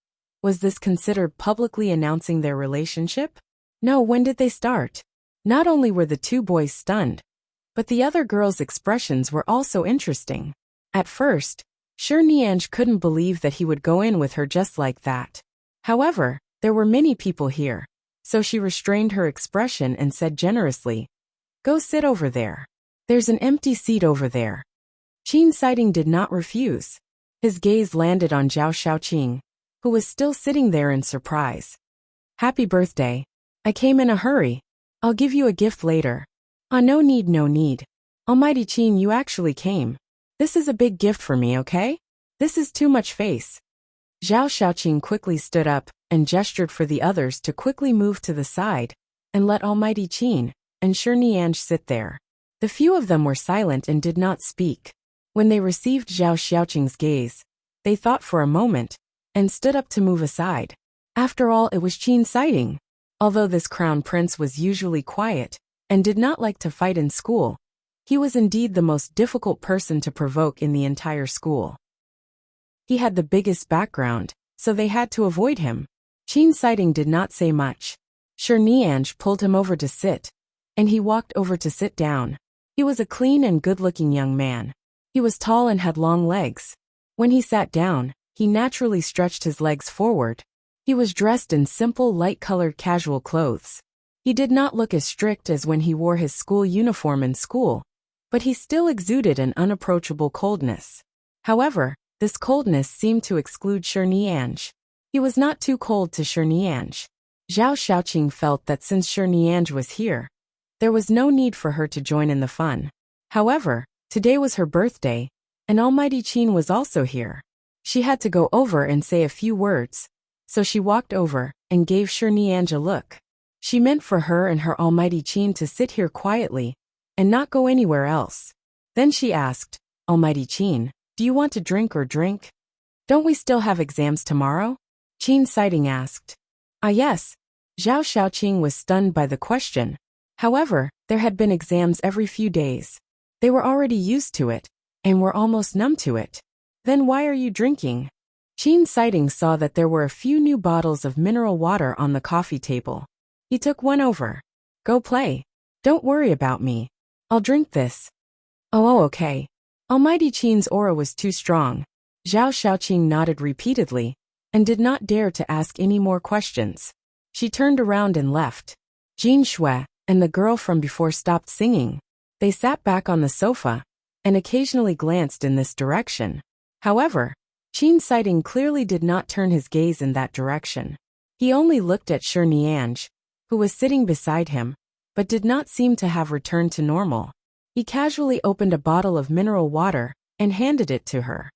Was this considered publicly announcing their relationship? No, when did they start? Not only were the two boys stunned, but the other girls' expressions were also interesting. At first, Nianj couldn't believe that he would go in with her just like that. However, there were many people here, so she restrained her expression and said generously, "Go sit over there. There's an empty seat over there." Qin Sighting did not refuse. His gaze landed on Zhao Xiaoqing, who was still sitting there in surprise. "Happy birthday. I came in a hurry. I'll give you a gift later." "Ah, no need, no need. Almighty Qin, you actually came. This is a big gift for me, okay? This is too much face." Zhao Xiaoqing quickly stood up and gestured for the others to quickly move to the side and let Almighty Qin and Nianj sit there. The few of them were silent and did not speak. When they received Zhao Xiaoqing's gaze, they thought for a moment and stood up to move aside. After all, it was Qin Sighting. Although this crown prince was usually quiet and did not like to fight in school, he was indeed the most difficult person to provoke in the entire school. He had the biggest background, so they had to avoid him. Qin Sighting did not say much. Nianj pulled him over to sit, and he walked over to sit down. He was a clean and good-looking young man. He was tall and had long legs. When he sat down, he naturally stretched his legs forward. He was dressed in simple, light-colored casual clothes. He did not look as strict as when he wore his school uniform in school, but he still exuded an unapproachable coldness. However, this coldness seemed to exclude Nianj. He was not too cold to Nianj. Zhao Xiaoqing felt that since Nianj was here, there was no need for her to join in the fun. However, today was her birthday, and Almighty Qin was also here. She had to go over and say a few words, so she walked over and gave Nianj a look. She meant for her and her Almighty Qin to sit here quietly and not go anywhere else. Then she asked, "Almighty Qin, do you want to drink or drink? Don't we still have exams tomorrow?" Qin Sighting asked. "Ah, yes." Zhao Xiaoqing was stunned by the question. However, there had been exams every few days. They were already used to it, and were almost numb to it. "Then why are you drinking?" Qin Sighting saw that there were a few new bottles of mineral water on the coffee table. He took one over. "Go play. Don't worry about me. I'll drink this." Oh, okay." Almighty Qin's aura was too strong. Zhao Xiaoqing nodded repeatedly and did not dare to ask any more questions. She turned around and left. Jin Shui and the girl from before stopped singing. They sat back on the sofa and occasionally glanced in this direction. However, Qin Sighting clearly did not turn his gaze in that direction. He only looked at Nianj, who was sitting beside him, but did not seem to have returned to normal. He casually opened a bottle of mineral water and handed it to her.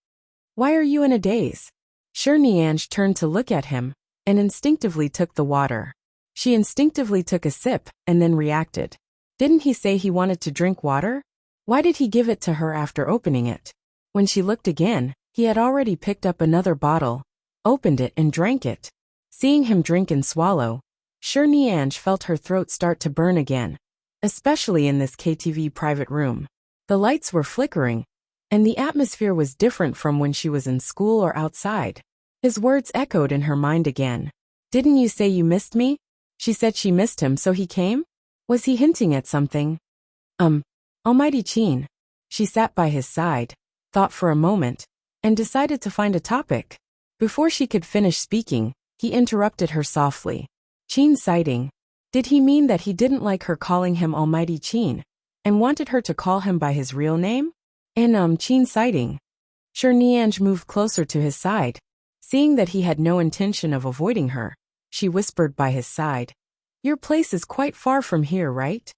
"Why are you in a daze?" Nianj turned to look at him and instinctively took the water. She instinctively took a sip and then reacted. Didn't he say he wanted to drink water? Why did he give it to her after opening it? When she looked again, he had already picked up another bottle, opened it and drank it. Seeing him drink and swallow, Nianj felt her throat start to burn again, especially in this KTV private room. The lights were flickering, and the atmosphere was different from when she was in school or outside. His words echoed in her mind again. "Didn't you say you missed me?" She said she missed him, so he came? Was he hinting at something? Almighty Qin. She sat by his side, thought for a moment, and decided to find a topic. Before she could finish speaking, he interrupted her softly. "Qin Sighting. Did he mean that he didn't like her calling him Almighty Qin, and wanted her to call him by his real name?" And Qin Sighting. Nianj moved closer to his side. Seeing that he had no intention of avoiding her, she whispered by his side, "Your place is quite far from here, right?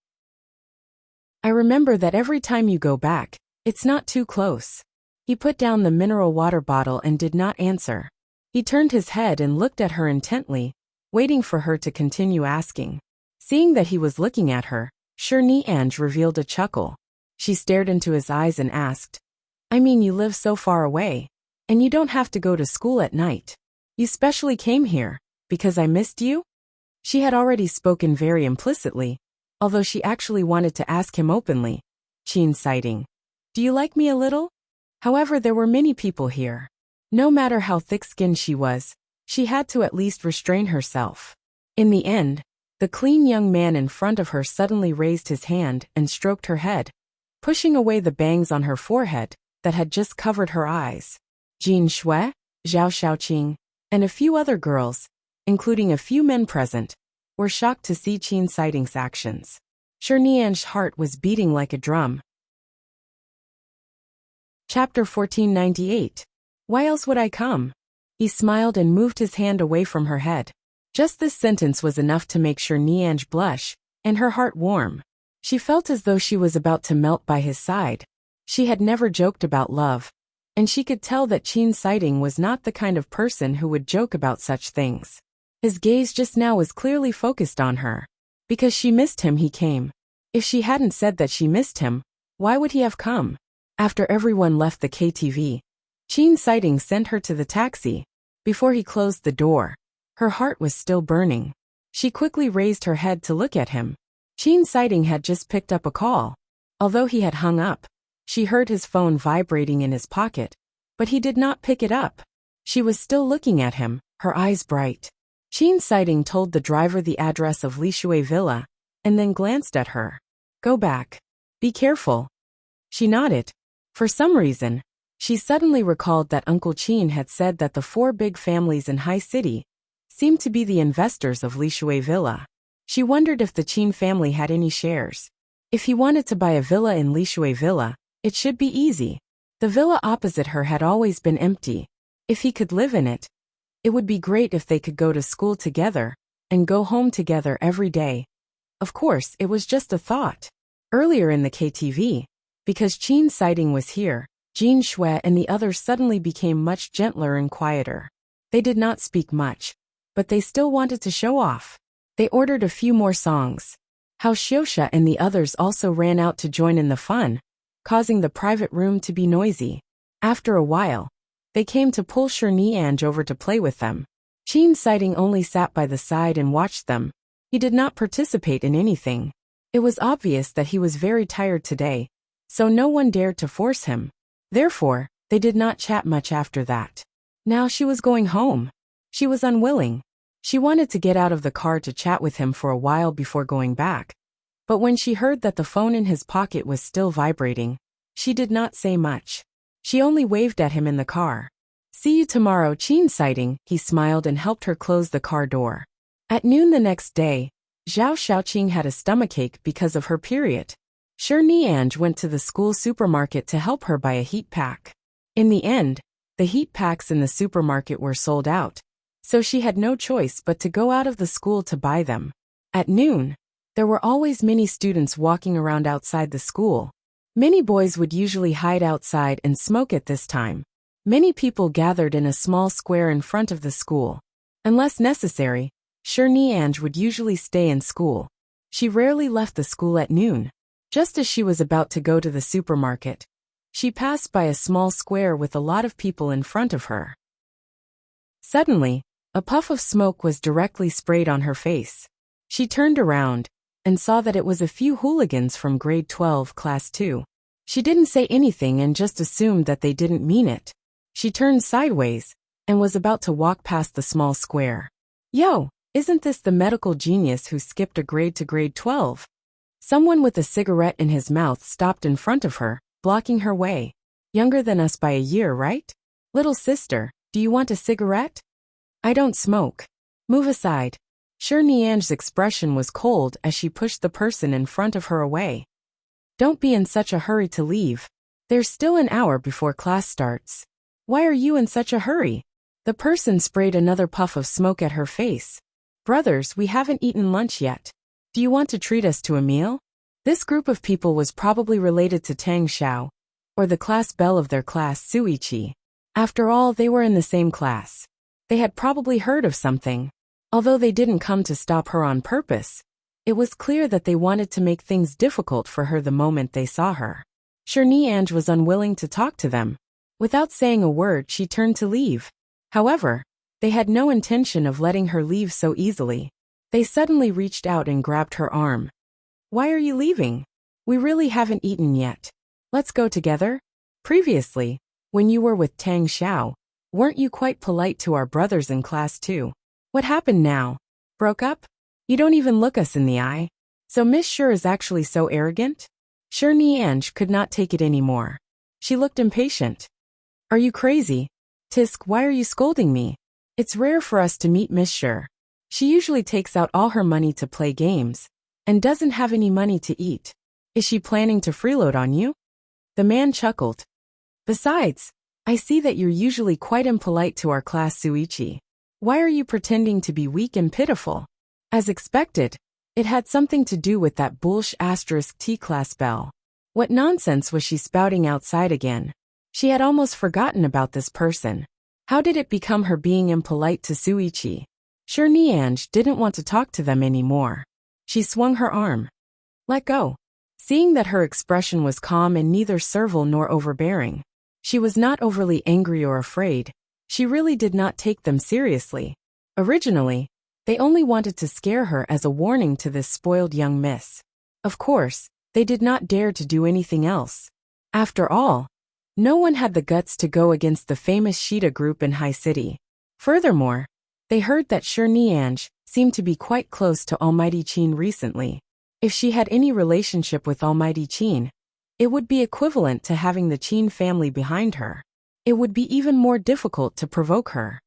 I remember that every time you go back, it's not too close." He put down the mineral water bottle and did not answer. He turned his head and looked at her intently, waiting for her to continue asking. Seeing that he was looking at her, Nianj revealed a chuckle. She stared into his eyes and asked, "I mean, you live so far away, and you don't have to go to school at night. You specially came here, because I missed you?" She had already spoken very implicitly, although she actually wanted to ask him openly. Qin Sighting. "Do you like me a little?" However, there were many people here. No matter how thick-skinned she was, she had to at least restrain herself. In the end, The clean young man in front of her suddenly raised his hand and stroked her head, pushing away the bangs on her forehead that had just covered her eyes. Jin Shui, Zhao Xiaoqing, and a few other girls, including a few men present, were shocked to see Qin Sighting's actions. Nian's heart was beating like a drum. Chapter 1498. Why else would I come? He smiled and moved his hand away from her head. Just this sentence was enough to make Nian blush, and her heart warm. She felt as though she was about to melt by his side. She had never joked about love, and she could tell that Qin Sighting was not the kind of person who would joke about such things. His gaze just now was clearly focused on her. Because she missed him, he came. If she hadn't said that she missed him, why would he have come? After everyone left the KTV, Qin Sighting sent her to the taxi. Before he closed the door, her heart was still burning. She quickly raised her head to look at him. Qin Sighting had just picked up a call. Although he had hung up, she heard his phone vibrating in his pocket, but he did not pick it up. She was still looking at him, her eyes bright. Qin Sighting told the driver the address of Lishui Villa, and then glanced at her. Go back. Be careful. She nodded. For some reason, she suddenly recalled that Uncle Qin had said that the 4 big families in High City seemed to be the investors of Lishui Villa. She wondered if the Qin family had any shares. If he wanted to buy a villa in Lishui Villa, it should be easy. The villa opposite her had always been empty. If he could live in it, it would be great if they could go to school together and go home together every day. Of course, it was just a thought. Earlier in the KTV, because Qin Sighting was here, Jin Shui and the others suddenly became much gentler and quieter. They did not speak much, but they still wanted to show off. They ordered a few more songs. Hao Xiuxia and the others also ran out to join in the fun, causing the private room to be noisy. After a while, they came to pull Nian over to play with them. Qin Sighting only sat by the side and watched them. He did not participate in anything. It was obvious that he was very tired today, so no one dared to force him. Therefore, they did not chat much after that. Now she was going home. She was unwilling. She wanted to get out of the car to chat with him for a while before going back. But when she heard that the phone in his pocket was still vibrating, she did not say much. She only waved at him in the car. See you tomorrow, Qin Sighting, he smiled and helped her close the car door. At noon the next day, Zhao Xiaoqing had a stomachache because of her period. Nian went to the school supermarket to help her buy a heat pack. In the end, the heat packs in the supermarket were sold out, so she had no choice but to go out of the school to buy them. At noon, there were always many students walking around outside the school. Many boys would usually hide outside and smoke at this time. Many people gathered in a small square in front of the school. Unless necessary, Nian would usually stay in school. She rarely left the school at noon. Just as she was about to go to the supermarket, she passed by a small square with a lot of people in front of her. Suddenly, a puff of smoke was directly sprayed on her face. She turned around and saw that it was a few hooligans from grade 12 class 2. She didn't say anything and just assumed that they didn't mean it. She turned sideways and was about to walk past the small square. Yo, isn't this the medical genius who skipped a grade to grade 12? Someone with a cigarette in his mouth stopped in front of her, blocking her way. Younger than us by a year, right? Little sister, do you want a cigarette? I don't smoke. Move aside. Nian's expression was cold as she pushed the person in front of her away. Don't be in such a hurry to leave. There's still an hour before class starts. Why are you in such a hurry? The person sprayed another puff of smoke at her face. Brothers, we haven't eaten lunch yet. Do you want to treat us to a meal? This group of people was probably related to Tang Xiao, or the class belle of their class, Suichi. After all, they were in the same class. They had probably heard of something. Although they didn't come to stop her on purpose, it was clear that they wanted to make things difficult for her the moment they saw her. Nian was unwilling to talk to them. Without saying a word, she turned to leave. However, they had no intention of letting her leave so easily. They suddenly reached out and grabbed her arm. Why are you leaving? We really haven't eaten yet. Let's go together. Previously, when you were with Tang Xiao, weren't you quite polite to our brothers in class too? What happened now? Broke up? You don't even look us in the eye. So Miss Sure is actually so arrogant? Sure Nianj could not take it anymore. She looked impatient. Are you crazy? Tisk, why are you scolding me? It's rare for us to meet Miss Sure. She usually takes out all her money to play games, and doesn't have any money to eat. Is she planning to freeload on you? The man chuckled. Besides, I see that you're usually quite impolite to our class Suichi. Why are you pretending to be weak and pitiful? As expected, it had something to do with that T-class bell. What nonsense was she spouting outside again? She had almost forgotten about this person. How did it become her being impolite to Suichi? Sure Nianj didn't want to talk to them anymore. She swung her arm. Let go. Seeing that her expression was calm and neither servile nor overbearing, she was not overly angry or afraid. She really did not take them seriously. Originally, they only wanted to scare her as a warning to this spoiled young miss. Of course, they did not dare to do anything else. After all, no one had the guts to go against the famous Shida group in High City. Furthermore, they heard that Sure Nianj seemed to be quite close to Almighty Qin recently. If she had any relationship with Almighty Qin, it would be equivalent to having the Qin family behind her. It would be even more difficult to provoke her.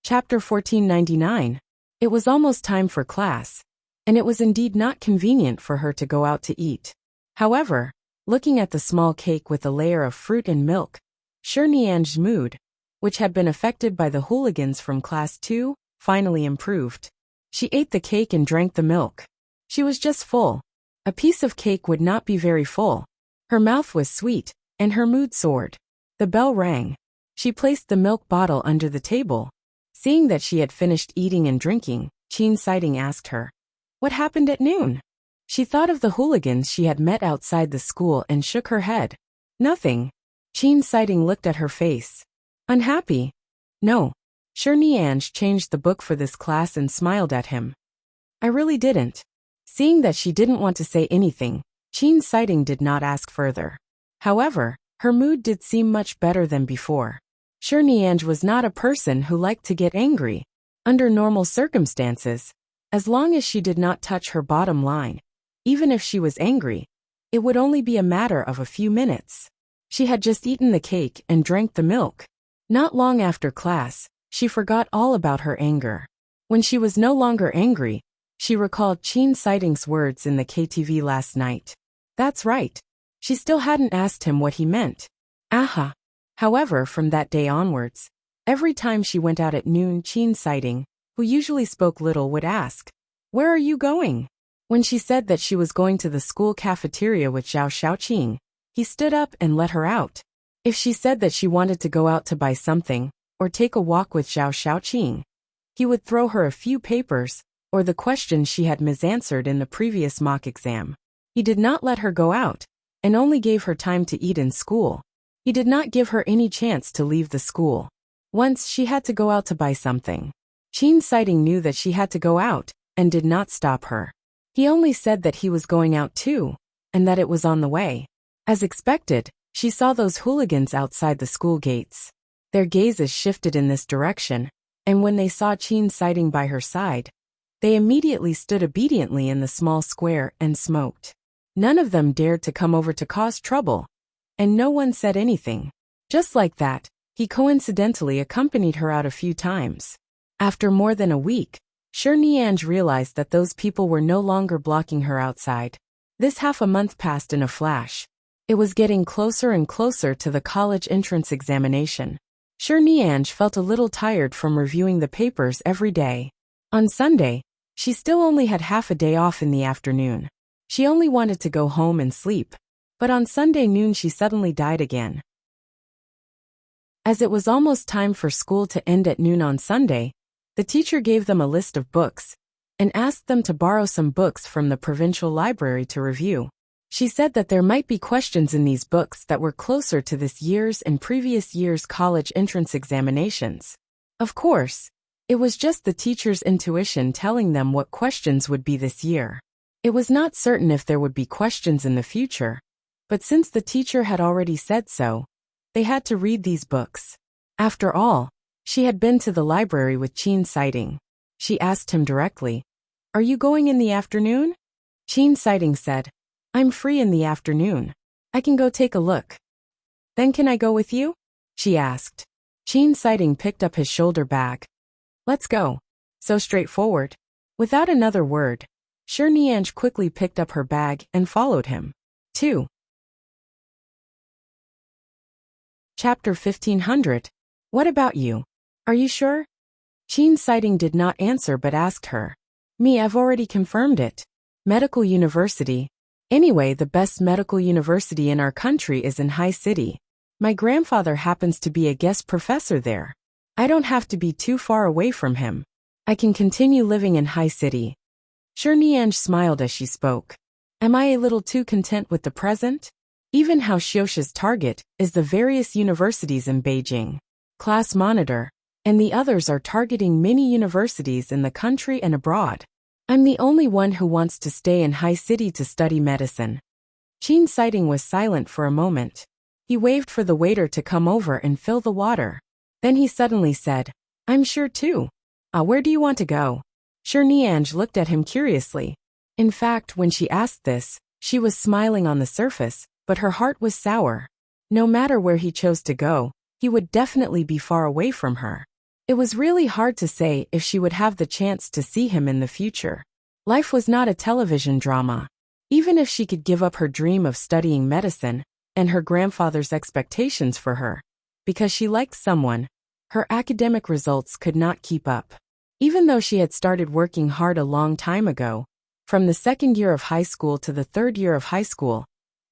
Chapter 1499. It was almost time for class, and it was indeed not convenient for her to go out to eat. However, looking at the small cake with a layer of fruit and milk, Sure Nianj's mood, which had been affected by the hooligans from Class 2, finally improved. She ate the cake and drank the milk. She was just full. A piece of cake would not be very full. Her mouth was sweet, and her mood soared. The bell rang. She placed the milk bottle under the table. Seeing that she had finished eating and drinking, Qin Sighting asked her, "What happened at noon?" She thought of the hooligans she had met outside the school and shook her head. Nothing. Qin Sighting looked at her face. Unhappy? No. Sure Nianj changed the book for this class and smiled at him. I really didn't. Seeing that she didn't want to say anything, Qin Sighting did not ask further. However, her mood did seem much better than before. Sure Nianj was not a person who liked to get angry. Under normal circumstances, as long as she did not touch her bottom line, even if she was angry, it would only be a matter of a few minutes. She had just eaten the cake and drank the milk. Not long after class, she forgot all about her anger. When she was no longer angry, she recalled Qin Sighting's words in the KTV last night. That's right. She still hadn't asked him what he meant. Aha. However, from that day onwards, every time she went out at noon, Qin Sighting, who usually spoke little, would ask, "Where are you going?" When she said that she was going to the school cafeteria with Zhao Xiaoqing, he stood up and let her out. If she said that she wanted to go out to buy something, or take a walk with Zhao Xiaoqing, he would throw her a few papers, or the questions she had misanswered in the previous mock exam. He did not let her go out, and only gave her time to eat in school. He did not give her any chance to leave the school. Once she had to go out to buy something. Qin Sighting knew that she had to go out, and did not stop her. He only said that he was going out too, and that it was on the way. As expected, she saw those hooligans outside the school gates. Their gazes shifted in this direction, and when they saw Qin Sighting by her side, they immediately stood obediently in the small square and smoked. None of them dared to come over to cause trouble, and no one said anything. Just like that, he coincidentally accompanied her out a few times. After more than a week, Sure Nianj realized that those people were no longer blocking her outside. This half a month passed in a flash. It was getting closer and closer to the college entrance examination. Sure Nianj felt a little tired from reviewing the papers every day. On Sunday, she still only had half a day off in the afternoon. She only wanted to go home and sleep. But on Sunday noon she suddenly died again. As it was almost time for school to end at noon on Sunday, the teacher gave them a list of books, and asked them to borrow some books from the provincial library to review. She said that there might be questions in these books that were closer to this year's and previous year's college entrance examinations. Of course, it was just the teacher's intuition telling them what questions would be this year. It was not certain if there would be questions in the future, but since the teacher had already said so, they had to read these books. After all, She had been to the library with Qin Sighting. She asked him directly, "Are you going in the afternoon?" Qin Sighting said, "I'm free in the afternoon. I can go take a look." "Then can I go with you?" she asked. Qin Sighting picked up his shoulder bag. "Let's go." So straightforward. Without another word, Shi Nianj quickly picked up her bag and followed him. 2. Chapter 1500. What about you? Are you sure? Qin Sighting did not answer but asked her. "Me, I've already confirmed it. Medical university. Anyway, the best medical university in our country is in High City. My grandfather happens to be a guest professor there. I don't have to be too far away from him. I can continue living in High City." Shi Nianj smiled as she spoke. "Am I a little too content with the present? Even Hao Xiuxia's target is the various universities in Beijing. Class monitor, and the others are targeting many universities in the country and abroad. I'm the only one who wants to stay in High City to study medicine." Qin Sighting was silent for a moment. He waved for the waiter to come over and fill the water. Then he suddenly said, "I'm sure too. Where do you want to go?" Shi Nianj looked at him curiously. In fact, when she asked this, she was smiling on the surface, but her heart was sour. No matter where he chose to go, he would definitely be far away from her. It was really hard to say if she would have the chance to see him in the future. Life was not a television drama. Even if she could give up her dream of studying medicine and her grandfather's expectations for her, because she liked someone, her academic results could not keep up. Even though she had started working hard a long time ago, from the second year of high school to the third year of high school,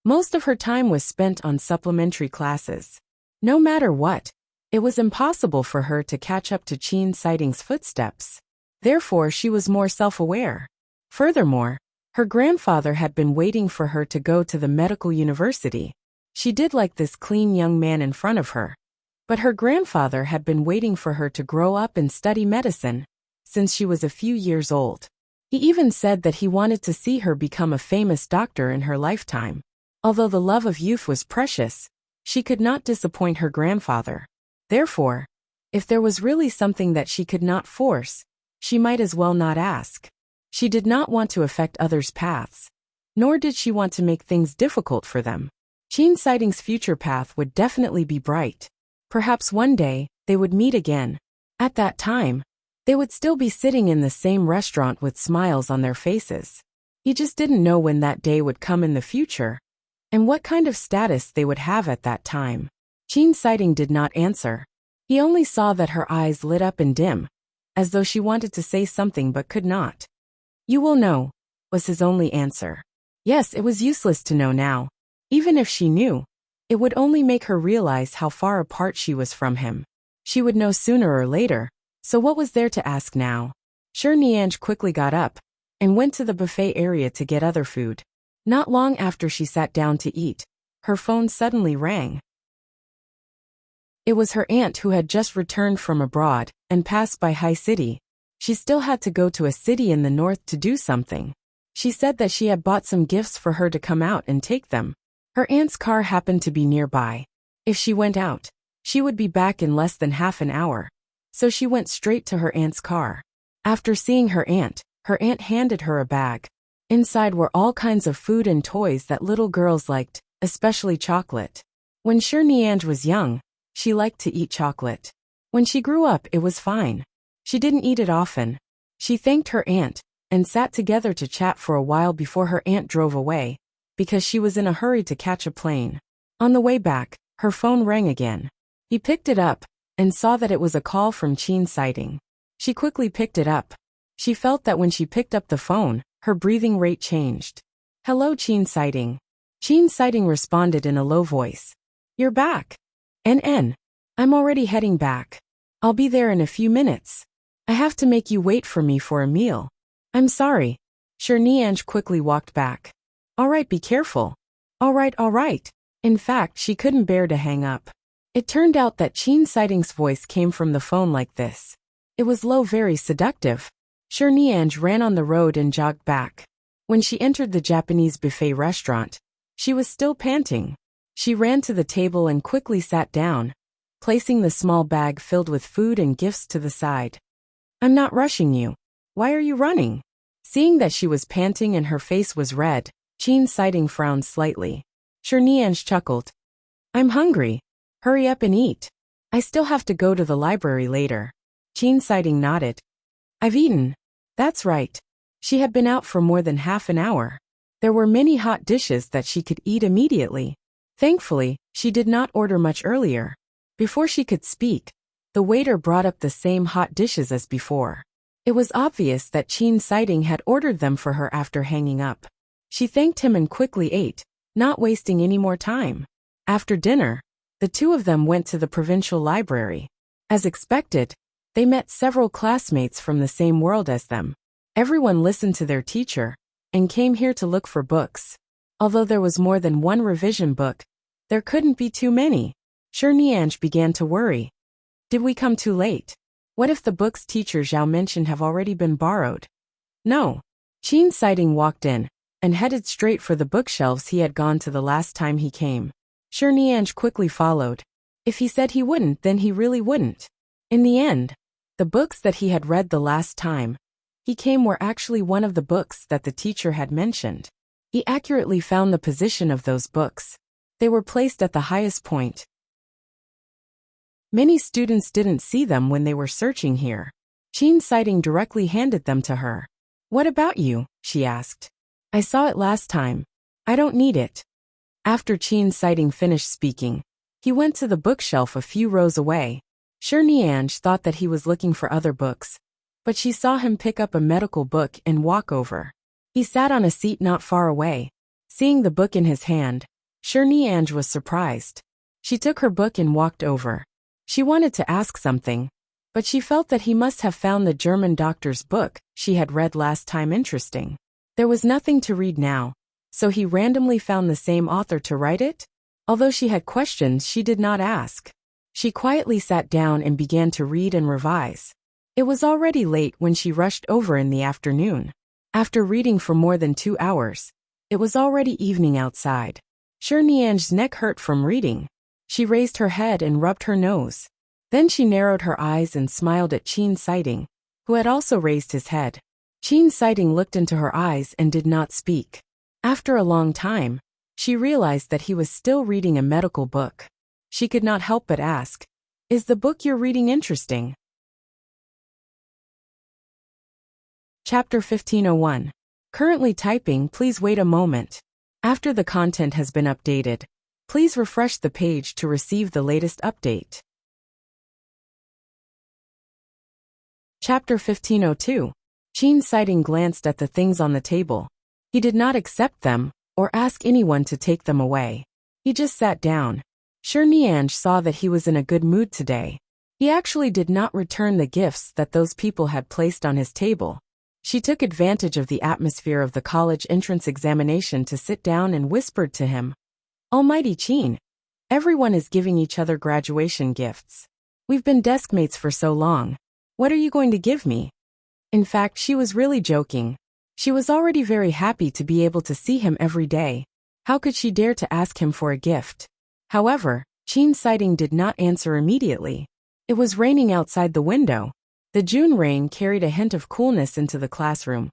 most of her time was spent on supplementary classes. No matter what, it was impossible for her to catch up to Qin Sighting's footsteps. Therefore, she was more self-aware. Furthermore, her grandfather had been waiting for her to go to the medical university. She did like this clean young man in front of her. But her grandfather had been waiting for her to grow up and study medicine since she was a few years old. He even said that he wanted to see her become a famous doctor in her lifetime. Although the love of youth was precious, she could not disappoint her grandfather. Therefore, if there was really something that she could not force, she might as well not ask. She did not want to affect others' paths, nor did she want to make things difficult for them. Qin Sighting's future path would definitely be bright. Perhaps one day, they would meet again. At that time, they would still be sitting in the same restaurant with smiles on their faces. He just didn't know when that day would come in the future, and what kind of status they would have at that time. Qin Sighting did not answer. He only saw that her eyes lit up and dim, as though she wanted to say something but could not. "You will know," was his only answer. Yes, it was useless to know now. Even if she knew, it would only make her realize how far apart she was from him. She would know sooner or later, so what was there to ask now? Shi Nianj quickly got up and went to the buffet area to get other food. Not long after she sat down to eat, her phone suddenly rang. It was her aunt who had just returned from abroad and passed by High City. She still had to go to a city in the north to do something. She said that she had bought some gifts for her to come out and take them. Her aunt's car happened to be nearby. If she went out, she would be back in less than half an hour. So she went straight to her aunt's car. After seeing her aunt handed her a bag. Inside were all kinds of food and toys that little girls liked, especially chocolate. When Shi Nianj was young, she liked to eat chocolate. When she grew up, it was fine. She didn't eat it often. She thanked her aunt and sat together to chat for a while before her aunt drove away, because she was in a hurry to catch a plane. On the way back, her phone rang again. He picked it up and saw that it was a call from Qin Sighting. She quickly picked it up. She felt that when she picked up the phone, her breathing rate changed. "Hello, Qin Sighting." Qin Sighting responded in a low voice. "You're back." I'm already heading back. I'll be there in a few minutes. I have to make you wait for me for a meal." "I'm sorry." Shi Nianj quickly walked back. "All right, be careful." All right. In fact, she couldn't bear to hang up. It turned out that Qin Sighting's voice came from the phone like this. It was low, very seductive. Shi Nianj ran on the road and jogged back. When she entered the Japanese buffet restaurant, she was still panting. She ran to the table and quickly sat down. placing the small bag filled with food and gifts to the side. I'm not rushing you. Why are you running? Seeing that she was panting and her face was red, Qin Sighting frowned slightly. Nianj chuckled. I'm hungry. Hurry up and eat. I still have to go to the library later. Qin Sighting nodded. I've eaten. That's right. She had been out for more than half an hour. There were many hot dishes that she could eat immediately. Thankfully, she did not order much earlier. Before she could speak, the waiter brought up the same hot dishes as before. It was obvious that Qin Sighting had ordered them for her after hanging up. She thanked him and quickly ate, not wasting any more time. After dinner, the two of them went to the provincial library. As expected, they met several classmates from the same world as them. Everyone listened to their teacher and came here to look for books. Although there was more than one revision book, there couldn't be too many. Nianj began to worry. Did we come too late? What if the books teacher Zhao mentioned have already been borrowed? No. Qin Sighting walked in and headed straight for the bookshelves he had gone to the last time he came. Nianj quickly followed. If he said he wouldn't, then he really wouldn't. In the end, the books that he had read the last time he came were actually one of the books that the teacher had mentioned. He accurately found the position of those books. They were placed at the highest point. Many students didn't see them when they were searching here. Qin Sighting directly handed them to her. What about you? She asked. I saw it last time. I don't need it. After Qin Sighting finished speaking, he went to the bookshelf a few rows away. Nianj thought that he was looking for other books, but she saw him pick up a medical book and walk over. He sat on a seat not far away. Seeing the book in his hand, Nianj was surprised. She took her book and walked over. She wanted to ask something, but she felt that he must have found the German doctor's book she had read last time interesting. There was nothing to read now, so he randomly found the same author to write it? Although she had questions she did not ask. She quietly sat down and began to read and revise. It was already late when she rushed over in the afternoon. After reading for more than 2 hours, it was already evening outside. Nianj's neck hurt from reading. She raised her head and rubbed her nose. Then she narrowed her eyes and smiled at Qin Sighting, who had also raised his head. Qin Sighting looked into her eyes and did not speak. After a long time, she realized that he was still reading a medical book. She could not help but ask, "Is the book you're reading interesting?" Chapter 1501. Currently typing, please wait a moment. After the content has been updated, please refresh the page to receive the latest update. Chapter 1502. Qin Sighting glanced at the things on the table. He did not accept them or ask anyone to take them away. He just sat down. Nianj saw that he was in a good mood today. He actually did not return the gifts that those people had placed on his table. She took advantage of the atmosphere of the college entrance examination to sit down and whispered to him. Almighty Qin, everyone is giving each other graduation gifts. We've been deskmates for so long. What are you going to give me? In fact, she was really joking. She was already very happy to be able to see him every day. How could she dare to ask him for a gift? However, Qin Sighting did not answer immediately. It was raining outside the window. The June rain carried a hint of coolness into the classroom,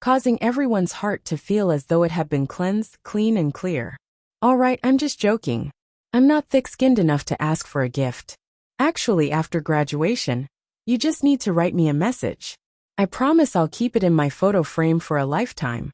causing everyone's heart to feel as though it had been cleansed, clean and clear. All right, I'm just joking. I'm not thick-skinned enough to ask for a gift. Actually, after graduation, you just need to write me a message. I promise I'll keep it in my photo frame for a lifetime.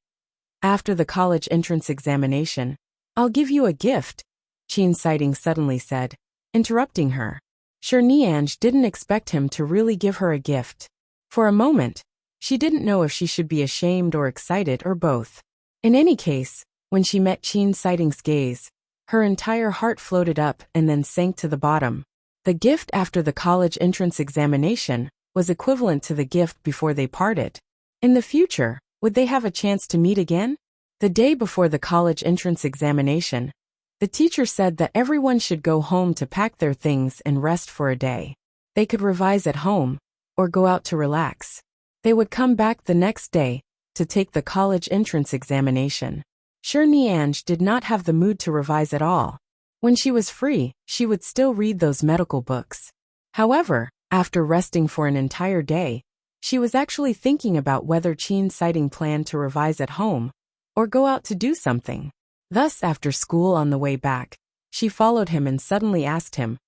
After the college entrance examination, I'll give you a gift, Qin Sighting suddenly said, interrupting her. Nianj didn't expect him to really give her a gift. For a moment, she didn't know if she should be ashamed or excited or both. In any case, when she met Qin Sighting's gaze, her entire heart floated up and then sank to the bottom. The gift after the college entrance examination was equivalent to the gift before they parted. In the future, would they have a chance to meet again? The day before the college entrance examination, the teacher said that everyone should go home to pack their things and rest for a day. They could revise at home, or go out to relax. They would come back the next day to take the college entrance examination. Nianj did not have the mood to revise at all. When she was free, she would still read those medical books. However, after resting for an entire day, she was actually thinking about whether Chin Sighting planned to revise at home or go out to do something. Thus, after school on the way back, she followed him and suddenly asked him,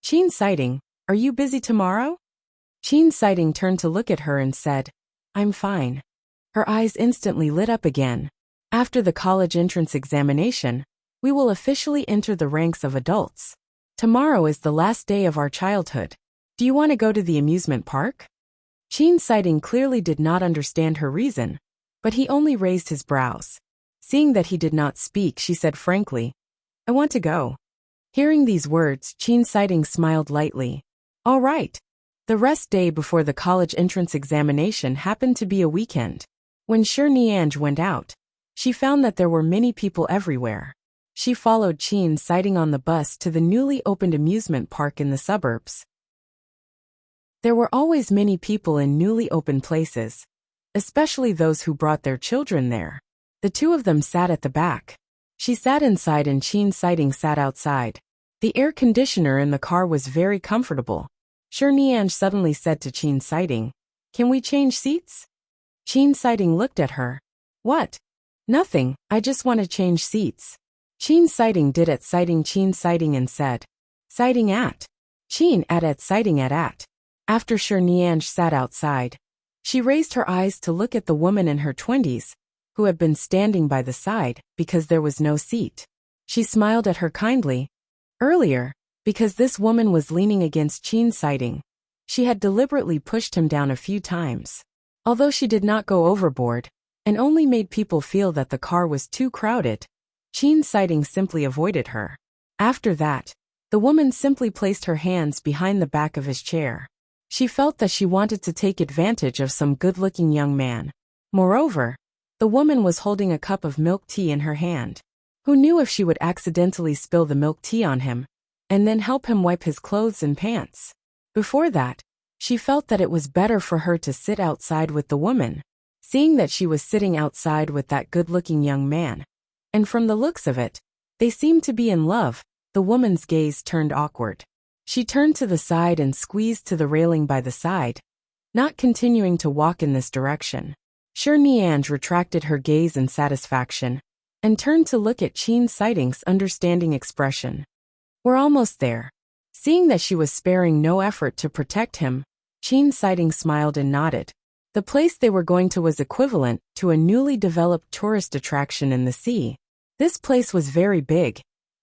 "Chin Sighting, are you busy tomorrow?" Chin Sighting turned to look at her and said, "I'm fine." Her eyes instantly lit up again. "After the college entrance examination, we will officially enter the ranks of adults. Tomorrow is the last day of our childhood. Do you want to go to the amusement park?" Chin Sighting clearly did not understand her reason, but he only raised his brows. Seeing that he did not speak, she said frankly, "I want to go." Hearing these words, Chin Sighting smiled lightly. "All right." The rest day before the college entrance examination happened to be a weekend. When Nianj went out, she found that there were many people everywhere. She followed Chin Sighting on the bus to the newly opened amusement park in the suburbs. There were always many people in newly opened places, especially those who brought their children there. The two of them sat at the back. She sat inside and Chin Sighting sat outside. The air conditioner in the car was very comfortable. Nianj suddenly said to Chin Sighting, "Can we change seats?" Chin Sighting looked at her. "What?" "Nothing, I just want to change seats." Chin Sighting did at Sighting Chin Sighting and said, "Sighting at." Chin at Sighting at. After Nianj sat outside, she raised her eyes to look at the woman in her 20s, who had been standing by the side because there was no seat. She smiled at her kindly. Earlier, because this woman was leaning against Chin Sighting, she had deliberately pushed him down a few times. Although she did not go overboard, and only made people feel that the car was too crowded, Chin Sighting simply avoided her. After that, the woman simply placed her hands behind the back of his chair. She felt that she wanted to take advantage of some good-looking young man. Moreover, the woman was holding a cup of milk tea in her hand. Who knew if she would accidentally spill the milk tea on him, and then help him wipe his clothes and pants? Before that, she felt that it was better for her to sit outside with the woman. Seeing that she was sitting outside with that good-looking young man, and from the looks of it, they seemed to be in love, the woman's gaze turned awkward. She turned to the side and squeezed to the railing by the side, not continuing to walk in this direction. Nianj retracted her gaze in satisfaction, and turned to look at Chin Sighting's understanding expression. "We're almost there." Seeing that she was sparing no effort to protect him, Chin Sighting smiled and nodded. The place they were going to was equivalent to a newly developed tourist attraction in the sea. This place was very big,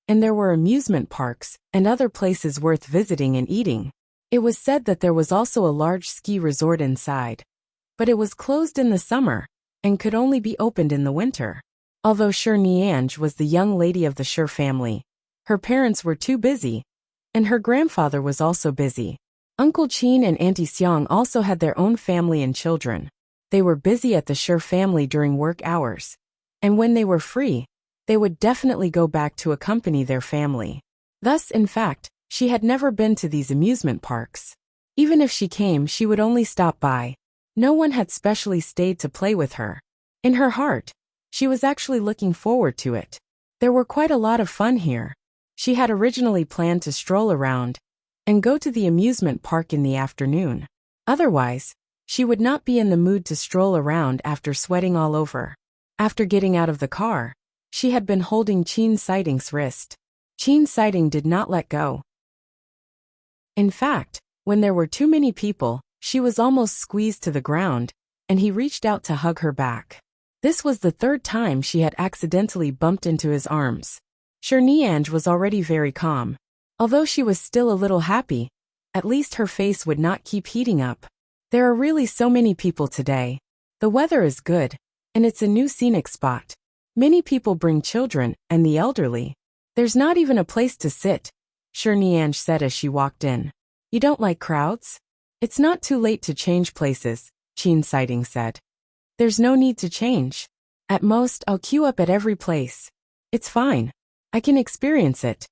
and there were amusement parks and other places worth visiting and eating. It was said that there was also a large ski resort inside, but it was closed in the summer and could only be opened in the winter. Although Nianj was the young lady of the family, her parents were too busy, and her grandfather was also busy. Uncle Chin and Auntie Xiang also had their own family and children. They were busy at the family during work hours, and when they were free, they would definitely go back to accompany their family. Thus, in fact, she had never been to these amusement parks. Even if she came, she would only stop by. No one had specially stayed to play with her. In her heart, she was actually looking forward to it. There were quite a lot of fun here. She had originally planned to stroll around and go to the amusement park in the afternoon. Otherwise, she would not be in the mood to stroll around after sweating all over. After getting out of the car, she had been holding Chin Sighting's wrist. Chin Sighting did not let go. In fact, when there were too many people, she was almost squeezed to the ground, and he reached out to hug her back. This was the third time she had accidentally bumped into his arms. Nianj was already very calm. Although she was still a little happy, at least her face would not keep heating up. There are really so many people today. The weather is good, and it's a new scenic spot. Many people bring children and the elderly. There's not even a place to sit, Nianj said as she walked in. You don't like crowds? It's not too late to change places, Chin Sighting said. There's no need to change. At most, I'll queue up at every place. It's fine. I can experience it.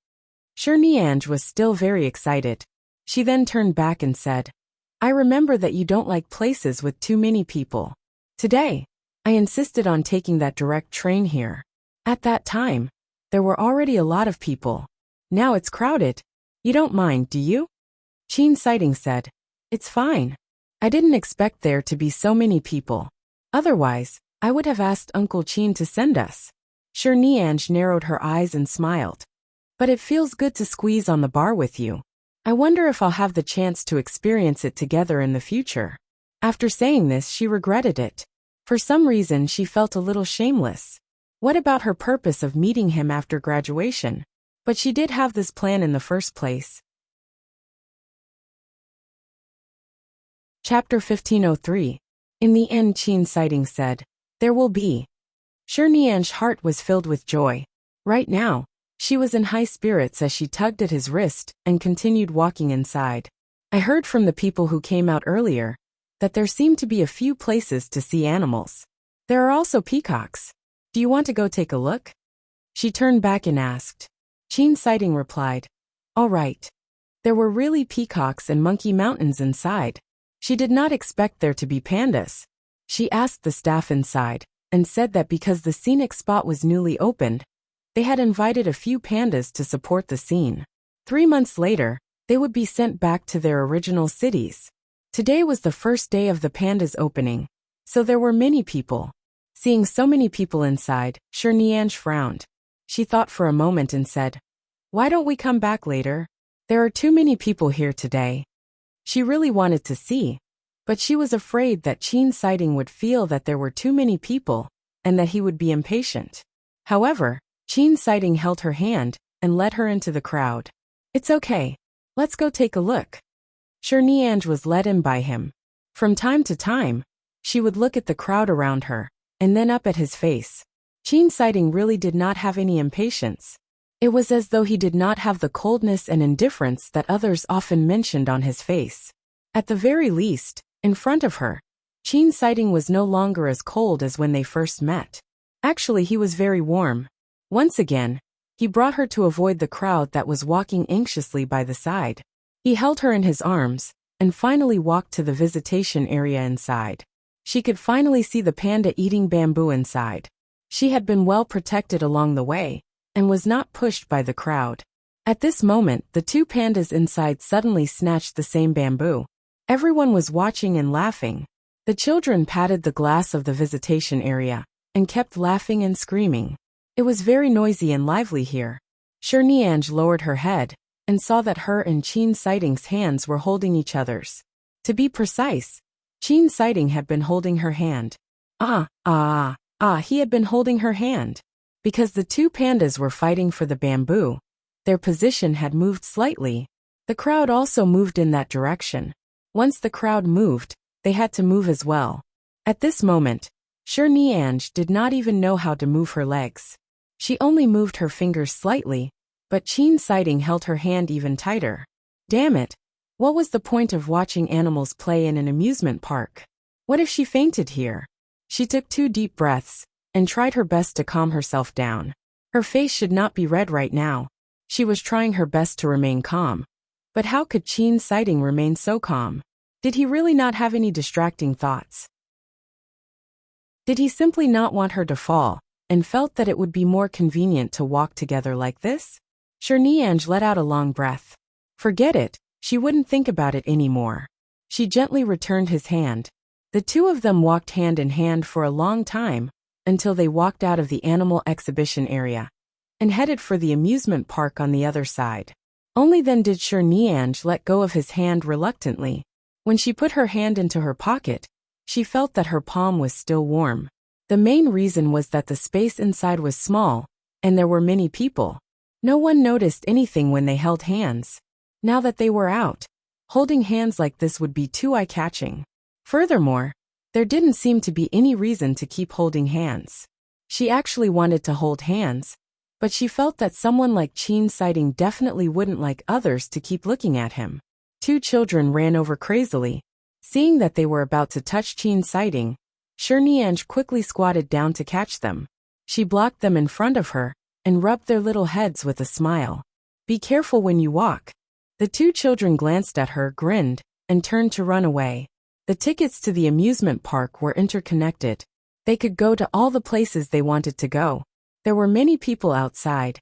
Nianj was still very excited. She then turned back and said, I remember that you don't like places with too many people. Today, I insisted on taking that direct train here. At that time, there were already a lot of people. Now it's crowded. You don't mind, do you? Qin Sighting said. It's fine. I didn't expect there to be so many people. Otherwise, I would have asked Uncle Qin to send us. Shi Nianj narrowed her eyes and smiled. But it feels good to squeeze on the bar with you. I wonder if I'll have the chance to experience it together in the future. After saying this, she regretted it. For some reason, she felt a little shameless. What about her purpose of meeting him after graduation? But she did have this plan in the first place. Chapter 1503. In the end, Qin Sighting said, there will be. Shi Nianj's heart was filled with joy. Right now, she was in high spirits as she tugged at his wrist and continued walking inside. I heard from the people who came out earlier that there seemed to be a few places to see animals. There are also peacocks. Do you want to go take a look? She turned back and asked. Qin Sighting replied, all right. There were really peacocks and monkey mountains inside. She did not expect there to be pandas. She asked the staff inside and said that because the scenic spot was newly opened, they had invited a few pandas to support the scene. 3 months later, they would be sent back to their original cities. Today was the first day of the pandas opening, so there were many people. Seeing so many people inside, Shi Nianj frowned. She thought for a moment and said, why don't we come back later? There are too many people here today. She really wanted to see, but she was afraid that Qin Sighting would feel that there were too many people and that he would be impatient. However, Qin Sighting held her hand and led her into the crowd. It's okay. Let's go take a look. Shi Nianj was led in by him. From time to time, she would look at the crowd around her, and then up at his face. Qin Sighting really did not have any impatience. It was as though he did not have the coldness and indifference that others often mentioned on his face. At the very least, in front of her, Qin Sighting was no longer as cold as when they first met. Actually, he was very warm. Once again, he brought her to avoid the crowd that was walking anxiously by the side. He held her in his arms, and finally walked to the visitation area inside. She could finally see the panda eating bamboo inside. She had been well protected along the way, and was not pushed by the crowd. At this moment, the two pandas inside suddenly snatched the same bamboo. Everyone was watching and laughing. The children patted the glass of the visitation area, and kept laughing and screaming. It was very noisy and lively here. Shi Nianj lowered her head, and saw that her and Qin Sighting's hands were holding each other's. To be precise, Qin Sighting had been holding her hand. He had been holding her hand. Because the two pandas were fighting for the bamboo, their position had moved slightly. The crowd also moved in that direction. Once the crowd moved, they had to move as well. At this moment, Shi Nianj did not even know how to move her legs. She only moved her fingers slightly, but Qin Sighting held her hand even tighter. Damn it! What was the point of watching animals play in an amusement park? What if she fainted here? She took 2 deep breaths, and tried her best to calm herself down. Her face should not be red right now. She was trying her best to remain calm. But how could Qin Sighting remain so calm? Did he really not have any distracting thoughts? Did he simply not want her to fall, and felt that it would be more convenient to walk together like this? Shi Nianj let out a long breath. Forget it, she wouldn't think about it anymore. She gently returned his hand. The two of them walked hand in hand for a long time, until they walked out of the animal exhibition area, and headed for the amusement park on the other side. Only then did Shi Nianj let go of his hand reluctantly. When she put her hand into her pocket, she felt that her palm was still warm. The main reason was that the space inside was small, and there were many people. No one noticed anything when they held hands. Now that they were out, holding hands like this would be too eye-catching. Furthermore, there didn't seem to be any reason to keep holding hands. She actually wanted to hold hands, but she felt that someone like Qin Sighting definitely wouldn't like others to keep looking at him. 2 children ran over crazily. Seeing that they were about to touch Qin Sighting, Shi Nianj quickly squatted down to catch them. She blocked them in front of her, and rubbed their little heads with a smile. Be careful when you walk. The 2 children glanced at her, grinned, and turned to run away. The tickets to the amusement park were interconnected. They could go to all the places they wanted to go. There were many people outside,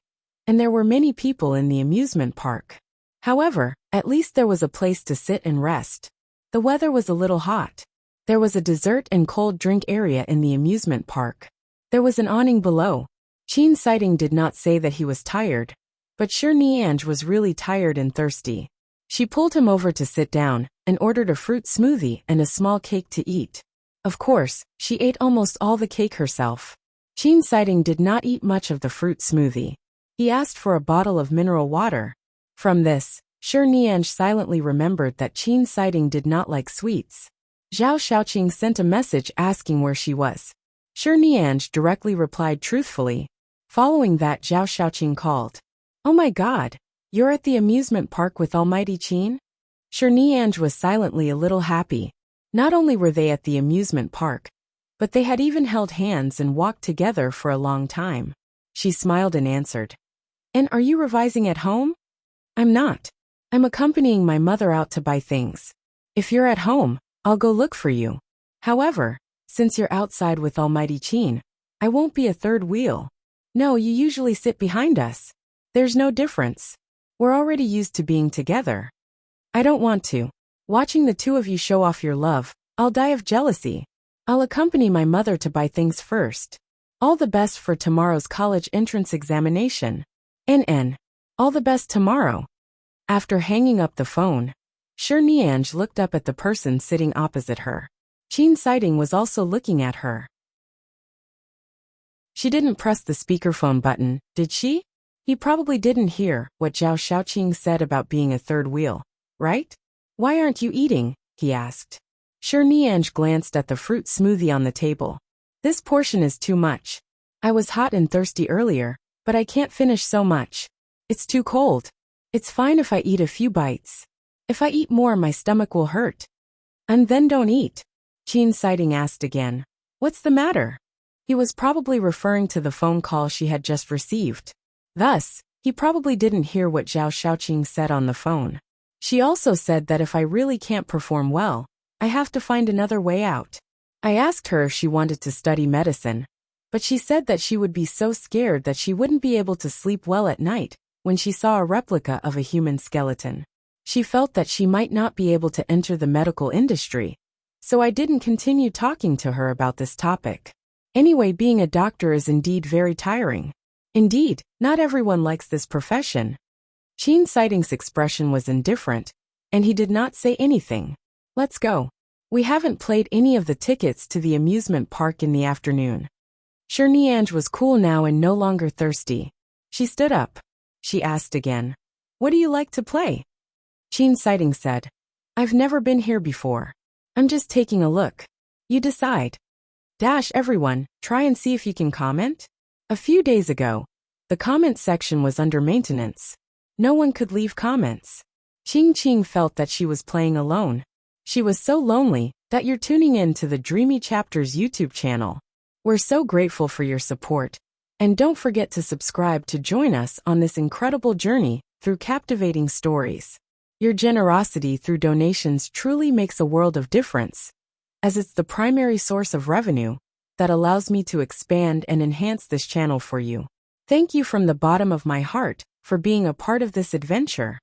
and there were many people in the amusement park. However, at least there was a place to sit and rest. The weather was a little hot. There was a dessert and cold drink area in the amusement park. There was an awning below. Chin Sighting did not say that he was tired, but sure Nianj was really tired and thirsty. She pulled him over to sit down and ordered a fruit smoothie and a small cake to eat. Of course, she ate almost all the cake herself. Chin Sighting did not eat much of the fruit smoothie. He asked for a bottle of mineral water. From this, Sure Nianj silently remembered that Chin Sighting did not like sweets. Zhao Xiaoqing sent a message asking where she was. Sure Nianj directly replied truthfully. Following that, Zhao Xiaoqing called. "Oh my god, you're at the amusement park with Almighty Qin?" Sure Nianj was silently a little happy. Not only were they at the amusement park, but they had even held hands and walked together for a long time. She smiled and answered. "And are you revising at home?" "I'm not. I'm accompanying my mother out to buy things. If you're at home, I'll go look for you. However, since you're outside with Almighty Qin, I won't be a third wheel. No, you usually sit behind us. There's no difference. We're already used to being together. I don't want to. Watching the two of you show off your love, I'll die of jealousy. I'll accompany my mother to buy things first. All the best for tomorrow's college entrance examination. NN. All the best tomorrow." After hanging up the phone, Sure Nianj looked up at the person sitting opposite her. Chin Sighting was also looking at her. She didn't press the speakerphone button, did she? He probably didn't hear what Zhao Xiaoqing said about being a third wheel, right? "Why aren't you eating?" he asked. Sure Nianj glanced at the fruit smoothie on the table. "This portion is too much. I was hot and thirsty earlier, but I can't finish so much. It's too cold. It's fine if I eat a few bites. If I eat more, my stomach will hurt." "And then don't eat." Chin Sighting asked again. "What's the matter?" He was probably referring to the phone call she had just received. Thus, he probably didn't hear what Zhao Xiaoqing said on the phone. She also said that if I really can't perform well, I have to find another way out. I asked her if she wanted to study medicine, but she said that she would be so scared that she wouldn't be able to sleep well at night when she saw a replica of a human skeleton. She felt that she might not be able to enter the medical industry, so I didn't continue talking to her about this topic. Anyway, being a doctor is indeed very tiring. Indeed, not everyone likes this profession. Chin Sighting's expression was indifferent, and he did not say anything. "Let's go. We haven't played any of the tickets to the amusement park in the afternoon." Sure Nianj was cool now and no longer thirsty. She stood up. She asked again, "What do you like to play?" Chin Sighting said, "I've never been here before. I'm just taking a look. You decide. Everyone, try and see if you can comment." A few days ago, the comment section was under maintenance. No one could leave comments. Ching felt that she was playing alone. She was so lonely that you're tuning in to the Dreamy Chapters YouTube channel. We're so grateful for your support. And don't forget to subscribe to join us on this incredible journey through captivating stories. Your generosity through donations truly makes a world of difference, as it's the primary source of revenue that allows me to expand and enhance this channel for you. Thank you from the bottom of my heart for being a part of this adventure.